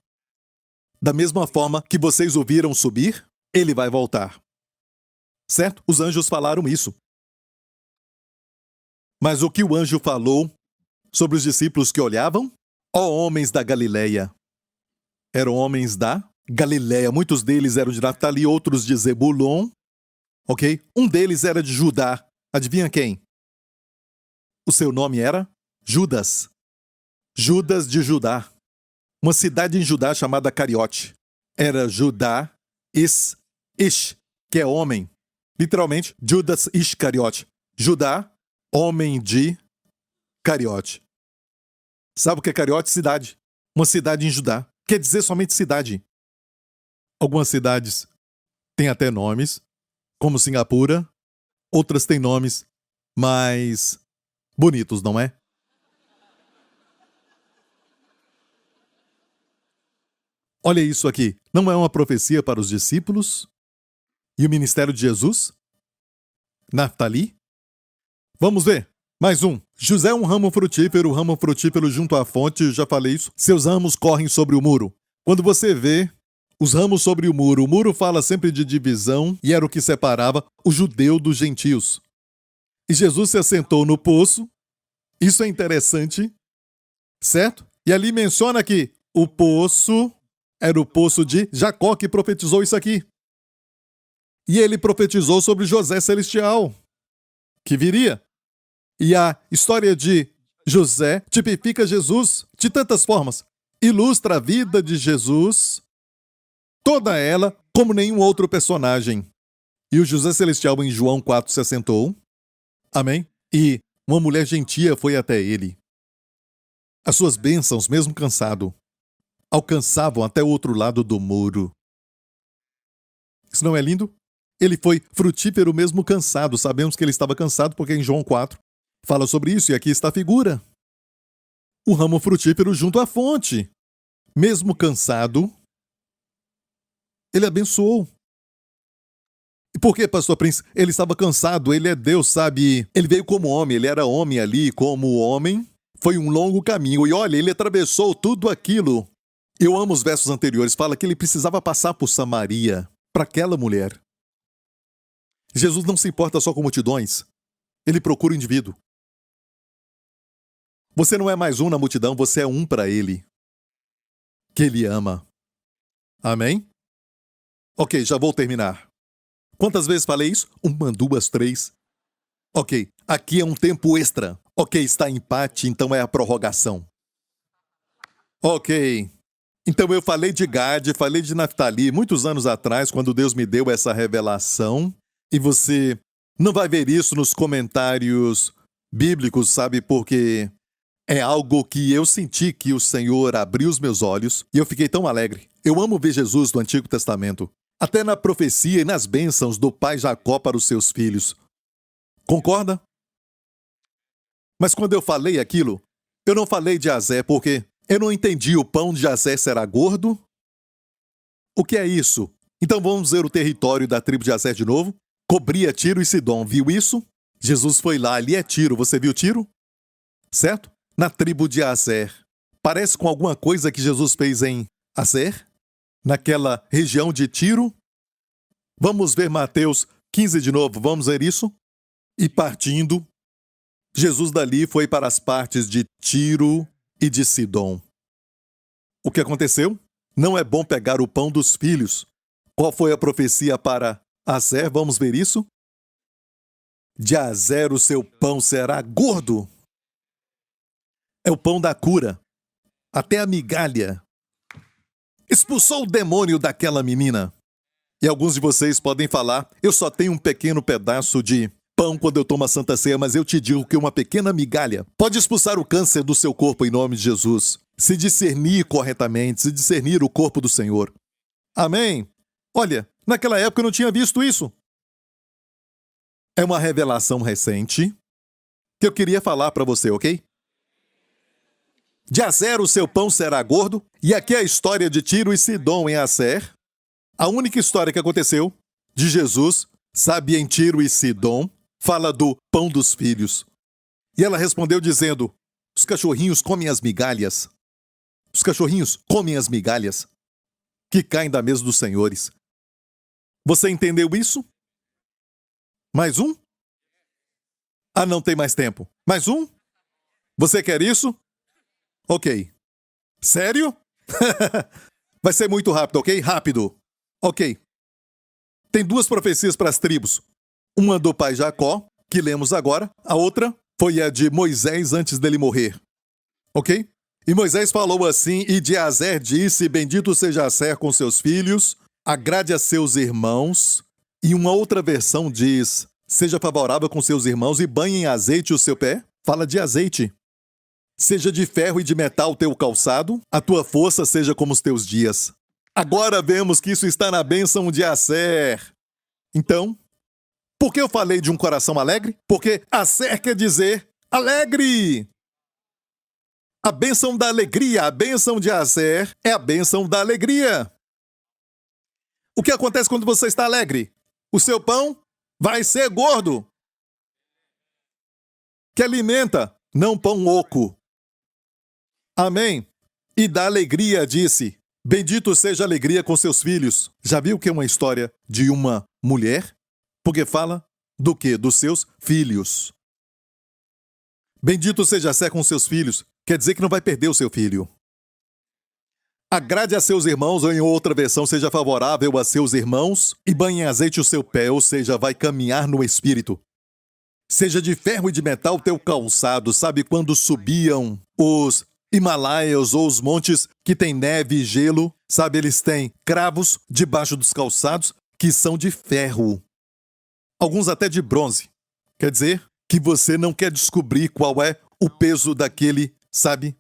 Da mesma forma que vocês o viram subir, ele vai voltar. Certo? Os anjos falaram isso. Mas o que o anjo falou sobre os discípulos que olhavam? Ó homens da Galileia. Eram homens da Galileia. Muitos deles eram de Naftali, outros de Zebulon. Ok? Um deles era de Judá. Adivinha quem? O seu nome era Judas. Judas de Judá. Uma cidade em Judá chamada Cariote. Era Judá Ish, que é homem. Literalmente, Judas Iscariote. Judá, homem de Cariote. Sabe o que é Cariote? Cidade. Uma cidade em Judá. Quer dizer somente cidade. Algumas cidades têm até nomes, como Singapura. Outras têm nomes mais bonitos, não é? Olha isso aqui. Não é uma profecia para os discípulos? E o ministério de Jesus? Naftali? Vamos ver. Mais um. José é um ramo frutífero junto à fonte, já falei isso. Seus ramos correm sobre o muro. Quando você vê os ramos sobre o muro fala sempre de divisão e era o que separava o judeu dos gentios. E Jesus se assentou no poço. Isso é interessante, certo? E ali menciona que o poço era o poço de Jacó que profetizou isso aqui. E ele profetizou sobre José Celestial, que viria. E a história de José tipifica Jesus de tantas formas. Ilustra a vida de Jesus, toda ela, como nenhum outro personagem. E o José Celestial em João 4 se assentou. Amém? E uma mulher gentia foi até ele. As suas bênçãos, mesmo cansado, alcançavam até o outro lado do muro. Isso não é lindo? Ele foi frutífero mesmo cansado. Sabemos que ele estava cansado porque em João 4 fala sobre isso e aqui está a figura. O ramo frutífero junto à fonte. Mesmo cansado, ele abençoou. E por que, pastor Prince? Ele estava cansado, ele é Deus, sabe? Ele veio como homem, ele era homem ali, como homem. Foi um longo caminho e olha, ele atravessou tudo aquilo. Eu amo os versos anteriores, fala que ele precisava passar por Samaria, para aquela mulher. Jesus não se importa só com multidões, ele procura o indivíduo. Você não é mais um na multidão, você é um para ele, que ele ama. Amém? Ok, já vou terminar. Quantas vezes falei isso? 1, 2, 3. Ok, aqui é um tempo extra. Ok, está em empate, então é a prorrogação. Ok, então eu falei de Gade, falei de Naftali muitos anos atrás, quando Deus me deu essa revelação. E você não vai ver isso nos comentários bíblicos, sabe? Porque é algo que eu senti que o Senhor abriu os meus olhos e eu fiquei tão alegre. Eu amo ver Jesus do Antigo Testamento, até na profecia e nas bênçãos do pai Jacó para os seus filhos. Concorda? Mas quando eu falei aquilo, eu não falei de Azé porque Eu não entendi, o pão de Jazer será gordo? O que é isso? Então vamos ver o território da tribo de Jazer de novo. Cobria Tiro e Sidom, viu isso? Jesus foi lá, ali é Tiro, você viu Tiro? Certo? Na tribo de Jazer. Parece com alguma coisa que Jesus fez em Jazer? Naquela região de Tiro? Vamos ver Mateus 15 de novo, vamos ver isso? E partindo, Jesus dali foi para as partes de Tiro e de Sidom. O que aconteceu? Não é bom pegar o pão dos filhos. Qual foi a profecia para Jazer? Vamos ver isso? De Jazer o seu pão será gordo. É o pão da cura. Até a migalha. Expulsou o demônio daquela menina. E alguns de vocês podem falar, eu só tenho um pequeno pedaço de pão quando eu tomo a Santa Ceia, mas eu te digo que uma pequena migalha pode expulsar o câncer do seu corpo em nome de Jesus. Se discernir corretamente, se discernir o corpo do Senhor. Amém? Olha, naquela época eu não tinha visto isso. É uma revelação recente que eu queria falar para você, ok? De Jazer o seu pão será gordo, e aqui é a história de Tiro e Sidom em Jazer. A única história que aconteceu de Jesus, sabe, em Tiro e Sidom, fala do pão dos filhos. E ela respondeu dizendo, os cachorrinhos comem as migalhas. Os cachorrinhos comem as migalhas que caem da mesa dos senhores. Você entendeu isso? Mais um? Ah, não tem mais tempo. Mais um? Você quer isso? Ok. Sério? Vai ser muito rápido, ok? Rápido. Ok. Tem duas profecias para as tribos. Uma do pai Jacó, que lemos agora. A outra foi a de Moisés antes dele morrer. Ok? E Moisés falou assim, e de Jazer disse, bendito seja Jazer com seus filhos, agrade a seus irmãos. E uma outra versão diz, seja favorável com seus irmãos e banhe em azeite o seu pé. Fala de azeite. Seja de ferro e de metal o teu calçado, a tua força seja como os teus dias. Agora vemos que isso está na bênção de Jazer. Então, por que eu falei de um coração alegre? Porque Jazer quer dizer alegre. A bênção da alegria, a bênção de Jazer é a bênção da alegria. O que acontece quando você está alegre? O seu pão vai ser gordo. Que alimenta, não pão oco. Amém. E da alegria disse, bendito seja a alegria com seus filhos. Já viu que é uma história de uma mulher? Porque fala do quê? Dos seus filhos. Bendito seja Jazer com seus filhos. Quer dizer que não vai perder o seu filho. Agrade a seus irmãos, ou em outra versão, seja favorável a seus irmãos, e banhe em azeite o seu pé, ou seja, vai caminhar no espírito. Seja de ferro e de metal teu calçado. Sabe quando subiam os Himalaias ou os montes que têm neve e gelo? Sabe, eles têm cravos debaixo dos calçados que são de ferro. Alguns até de bronze. Quer dizer que você não quer descobrir qual é o peso daquele, sabe,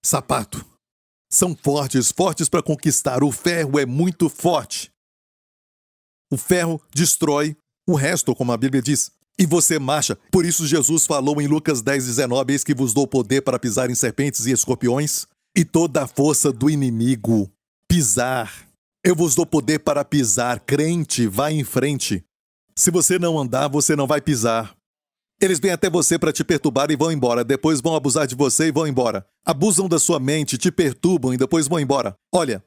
sapato. São fortes, fortes para conquistar. O ferro é muito forte. O ferro destrói o resto, como a Bíblia diz. E você marcha. Por isso Jesus falou em Lucas 10:19, eis que vos dou poder para pisar em serpentes e escorpiões e toda a força do inimigo. Pisar. Eu vos dou poder para pisar. Crente, vai em frente. Se você não andar, você não vai pisar. Eles vêm até você para te perturbar e vão embora. Depois vão abusar de você e vão embora. Abusam da sua mente, te perturbam e depois vão embora. Olha,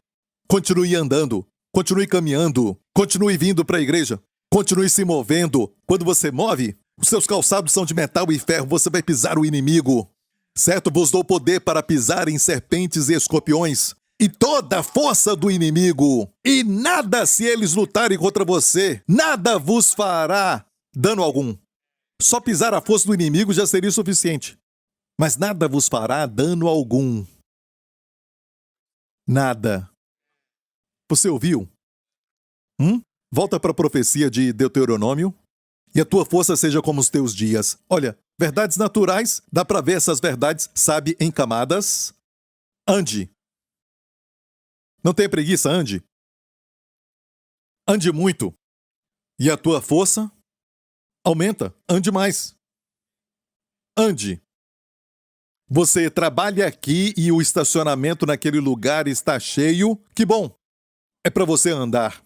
continue andando. Continue caminhando. Continue vindo para a igreja. Continue se movendo. Quando você move, os seus calçados são de metal e ferro. Você vai pisar o inimigo. Certo? Vos dou poder para pisar em serpentes e escorpiões. E toda a força do inimigo. E nada, se eles lutarem contra você, nada vos fará dano algum. Só pisar a força do inimigo já seria suficiente. Mas nada vos fará dano algum. Nada. Você ouviu? Volta para a profecia de Deuteronômio. E a tua força seja como os teus dias. Olha, verdades naturais, dá para ver essas verdades, sabe, em camadas. Ande. Não tenha preguiça, ande. Ande muito. E a tua força aumenta. Ande mais. Ande. Você trabalha aqui e o estacionamento naquele lugar está cheio. Que bom! É para você andar.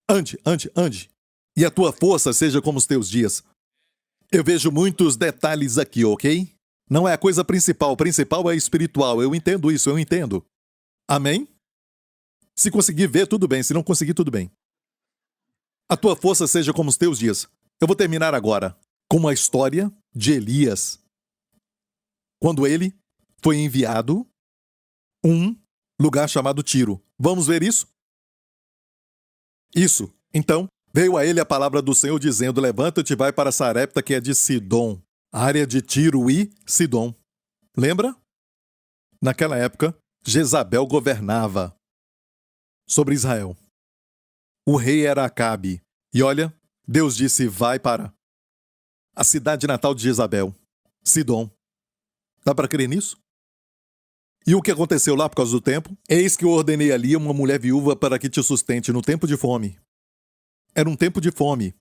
Ande, ande, ande. E a tua força seja como os teus dias. Eu vejo muitos detalhes aqui, ok? Não é a coisa principal. O principal é espiritual. Eu entendo isso, eu entendo. Amém? Se conseguir ver, tudo bem. Se não conseguir, tudo bem. A tua força seja como os teus dias. Eu vou terminar agora com a história de Elias. Quando ele foi enviado a um lugar chamado Tiro. Vamos ver isso? Isso. Então, veio a ele a palavra do Senhor dizendo: levanta-te e vai para Sarepta, que é de Sidom, área de Tiro e Sidom. Lembra? Naquela época, Jezabel governava sobre Israel. O rei era Acabe. E olha, Deus disse: vai para a cidade natal de Jezabel, Sidom. Dá para crer nisso? E o que aconteceu lá por causa do tempo? Eis que eu ordenei ali uma mulher viúva para que te sustente no tempo de fome. Era um tempo de fome.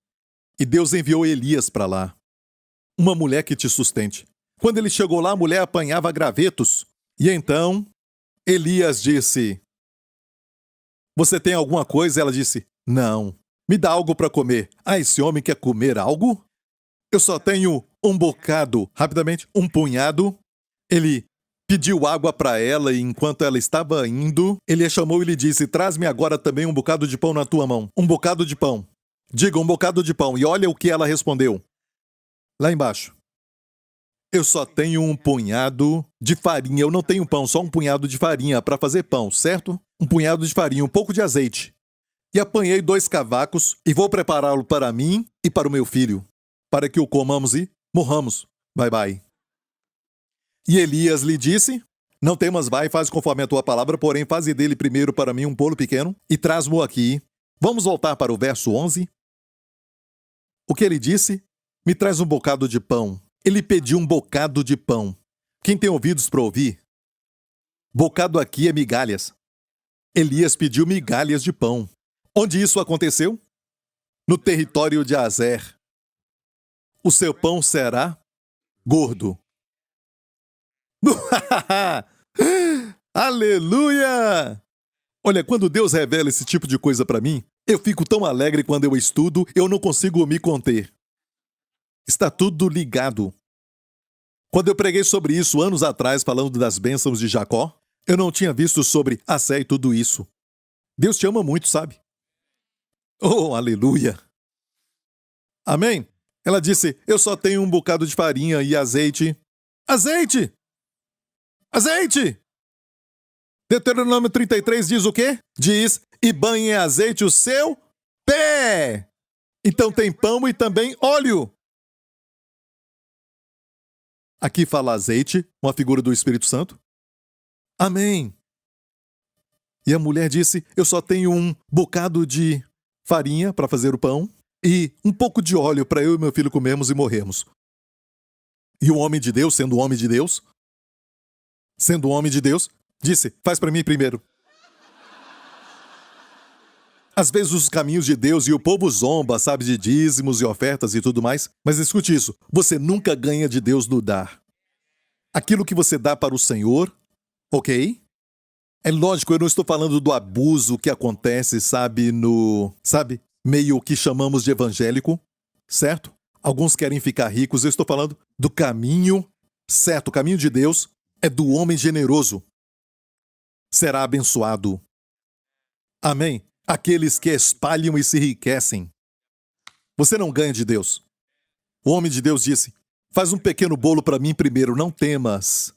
E Deus enviou Elias para lá. Uma mulher que te sustente. Quando ele chegou lá, a mulher apanhava gravetos. E então, Elias disse: você tem alguma coisa? Ela disse: não. Me dá algo para comer. Ah, esse homem quer comer algo? Eu só tenho um bocado. Rapidamente, um punhado. Ele pediu água para ela e enquanto ela estava indo, ele a chamou e lhe disse: traz-me agora também um bocado de pão na tua mão. Um bocado de pão. Diga, um bocado de pão. E olha o que ela respondeu. Lá embaixo. Eu só tenho um punhado de farinha. Eu não tenho pão, só um punhado de farinha para fazer pão, certo? Um punhado de farinha, um pouco de azeite. E apanhei 2 cavacos e vou prepará-lo para mim e para o meu filho, para que o comamos e morramos. Bye, bye. E Elias lhe disse: não temas, vai, faz conforme a tua palavra, porém faze dele primeiro para mim um bolo pequeno e traz-mo aqui. Vamos voltar para o verso 11. O que ele disse? Me traz um bocado de pão. Ele pediu um bocado de pão. Quem tem ouvidos para ouvir? Bocado aqui é migalhas. Elias pediu migalhas de pão. Onde isso aconteceu? No território de Azer. O seu pão será gordo. Aleluia! Olha, quando Deus revela esse tipo de coisa para mim, eu fico tão alegre quando eu estudo, eu não consigo me conter. Está tudo ligado. Quando eu preguei sobre isso anos atrás, falando das bênçãos de Jacó, eu não tinha visto sobre Assé e tudo isso. Deus te ama muito, sabe? Oh, aleluia! Amém? Ela disse: eu só tenho um bocado de farinha e azeite. Azeite! Azeite! Deuteronômio 33 diz o quê? Diz: e banhe em azeite o seu pé. Então tem pão e também óleo. Aqui fala azeite, uma figura do Espírito Santo. Amém. E a mulher disse: eu só tenho um bocado de farinha para fazer o pão e um pouco de óleo para eu e meu filho comermos e morrermos. E o homem de Deus, sendo homem de Deus, disse: faz para mim primeiro. Às vezes os caminhos de Deus e o povo zomba, sabe, de dízimos e ofertas e tudo mais, mas escute isso, você nunca ganha de Deus no dar. Aquilo que você dá para o Senhor, ok? É lógico, eu não estou falando do abuso que acontece, meio que chamamos de evangélico, certo? Alguns querem ficar ricos, eu estou falando do caminho certo, o caminho de Deus é do homem generoso. Será abençoado. Amém? Aqueles que espalham e se enriquecem. Você não ganha de Deus. O homem de Deus disse: faz um pequeno bolo para mim primeiro, não temas.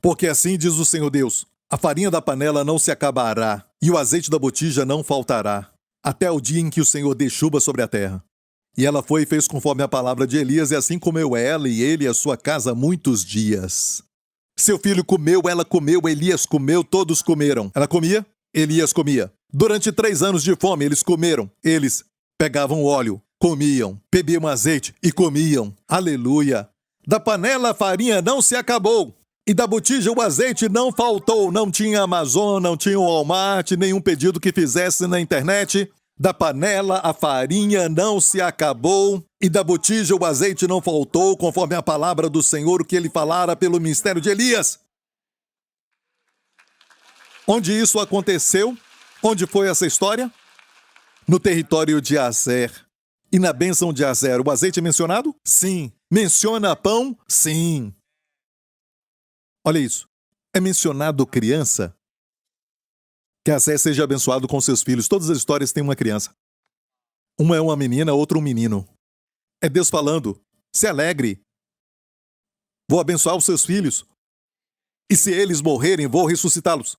Porque assim diz o Senhor Deus: a farinha da panela não se acabará, e o azeite da botija não faltará, até o dia em que o Senhor dê chuva sobre a terra. E ela foi e fez conforme a palavra de Elias, e assim comeu ela e ele e a sua casa muitos dias. Seu filho comeu, ela comeu, Elias comeu, todos comeram. Ela comia, Elias comia. Durante 3 anos de fome, eles comeram. Eles pegavam óleo, comiam, bebiam azeite e comiam. Aleluia! Da panela a farinha não se acabou. E da botija o azeite não faltou. Não tinha Amazon, não tinha Walmart, nenhum pedido que fizesse na internet. Da panela a farinha não se acabou, e da botija o azeite não faltou, conforme a palavra do Senhor que ele falara pelo ministério de Elias. Onde isso aconteceu? Onde foi essa história? No território de Azer. E na bênção de Azer, o azeite é mencionado? Sim. Menciona pão? Sim. Olha isso. É mencionado criança? Que Azer seja abençoado com seus filhos. Todas as histórias têm uma criança. Uma é uma menina, outra um menino. É Deus falando, se alegre. Vou abençoar os seus filhos. E se eles morrerem, vou ressuscitá-los.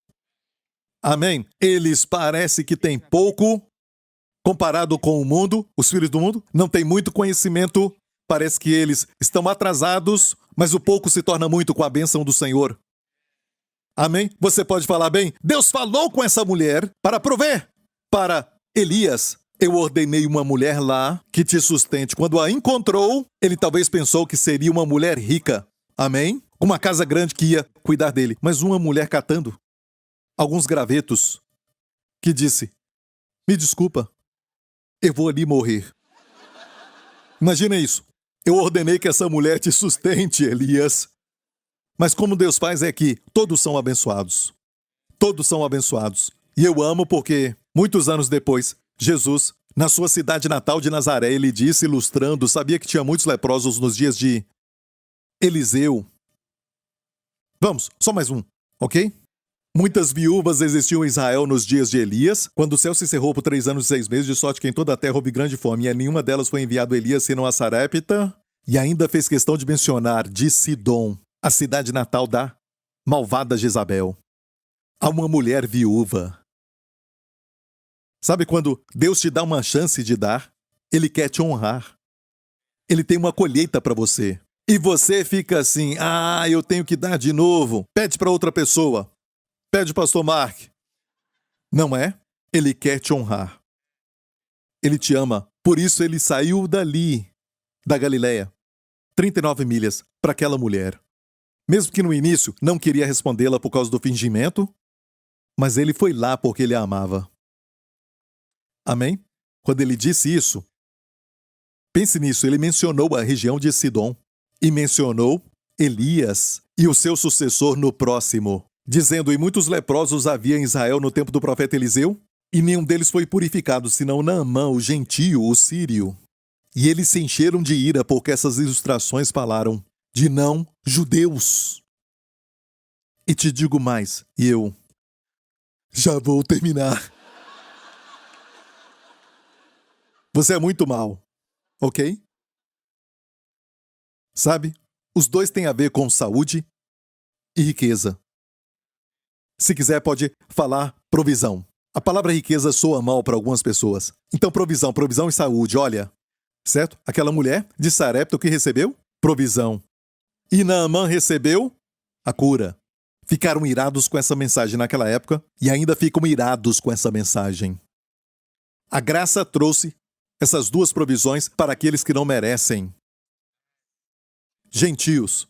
Amém? Eles parecem que têm pouco comparado com o mundo, os filhos do mundo. Não têm muito conhecimento. Parece que eles estão atrasados, mas o pouco se torna muito com a bênção do Senhor. Amém? Você pode falar bem? Deus falou com essa mulher para prover. Para Elias, eu ordenei uma mulher lá que te sustente. Quando a encontrou, ele talvez pensou que seria uma mulher rica. Amém? Uma casa grande que ia cuidar dele. Mas uma mulher catando alguns gravetos que disse, me desculpa, eu vou ali morrer. Imagina isso. Eu ordenei que essa mulher te sustente, Elias. Mas como Deus faz é que todos são abençoados. Todos são abençoados. E eu amo porque, muitos anos depois, Jesus, na sua cidade natal de Nazaré, ele disse, ilustrando, sabia que tinha muitos leprosos nos dias de Eliseu. Vamos, só mais um, ok? Muitas viúvas existiam em Israel nos dias de Elias, quando o céu se cerrou por 3 anos e 6 meses, de sorte que em toda a terra houve grande fome, e a nenhuma delas foi enviado Elias, senão a Sarepta, e ainda fez questão de mencionar de Sidom, a cidade natal da malvada Jezabel. Há uma mulher viúva. Sabe quando Deus te dá uma chance de dar? Ele quer te honrar. Ele tem uma colheita para você. E você fica assim, eu tenho que dar de novo. Pede para outra pessoa. Pede o pastor Mark. Não é? Ele quer te honrar. Ele te ama. Por isso ele saiu dali, da Galileia, 39 milhas, para aquela mulher. Mesmo que no início não queria respondê-la por causa do fingimento, mas ele foi lá porque ele a amava. Amém? Quando ele disse isso, pense nisso, ele mencionou a região de Sidom e mencionou Elias e o seu sucessor no próximo, dizendo, e muitos leprosos havia em Israel no tempo do profeta Eliseu, e nenhum deles foi purificado, senão Naamã, o gentio, o sírio. E eles se encheram de ira porque essas ilustrações falaram de não judeus. E te digo mais, e eu já vou terminar. Você é muito mal, ok? Sabe, os dois têm a ver com saúde e riqueza. Se quiser, pode falar provisão. A palavra riqueza soa mal para algumas pessoas. Então, provisão e saúde, olha. Certo? Aquela mulher de Sarepta que recebeu provisão. E Naamã recebeu a cura. Ficaram irados com essa mensagem naquela época e ainda ficam irados com essa mensagem. A graça trouxe essas duas provisões para aqueles que não merecem. Gentios.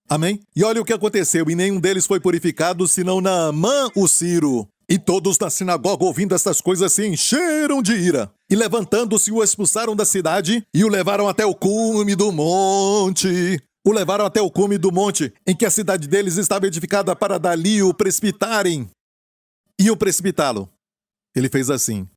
Amém? E olha o que aconteceu, e nenhum deles foi purificado, senão Naamã, o sírio. E todos na sinagoga, ouvindo estas coisas, se encheram de ira. E levantando-se, o expulsaram da cidade e o levaram até o cume do monte. O levaram até o cume do monte, em que a cidade deles estava edificada para dali o precipitarem. E o precipitá-lo. Ele fez assim.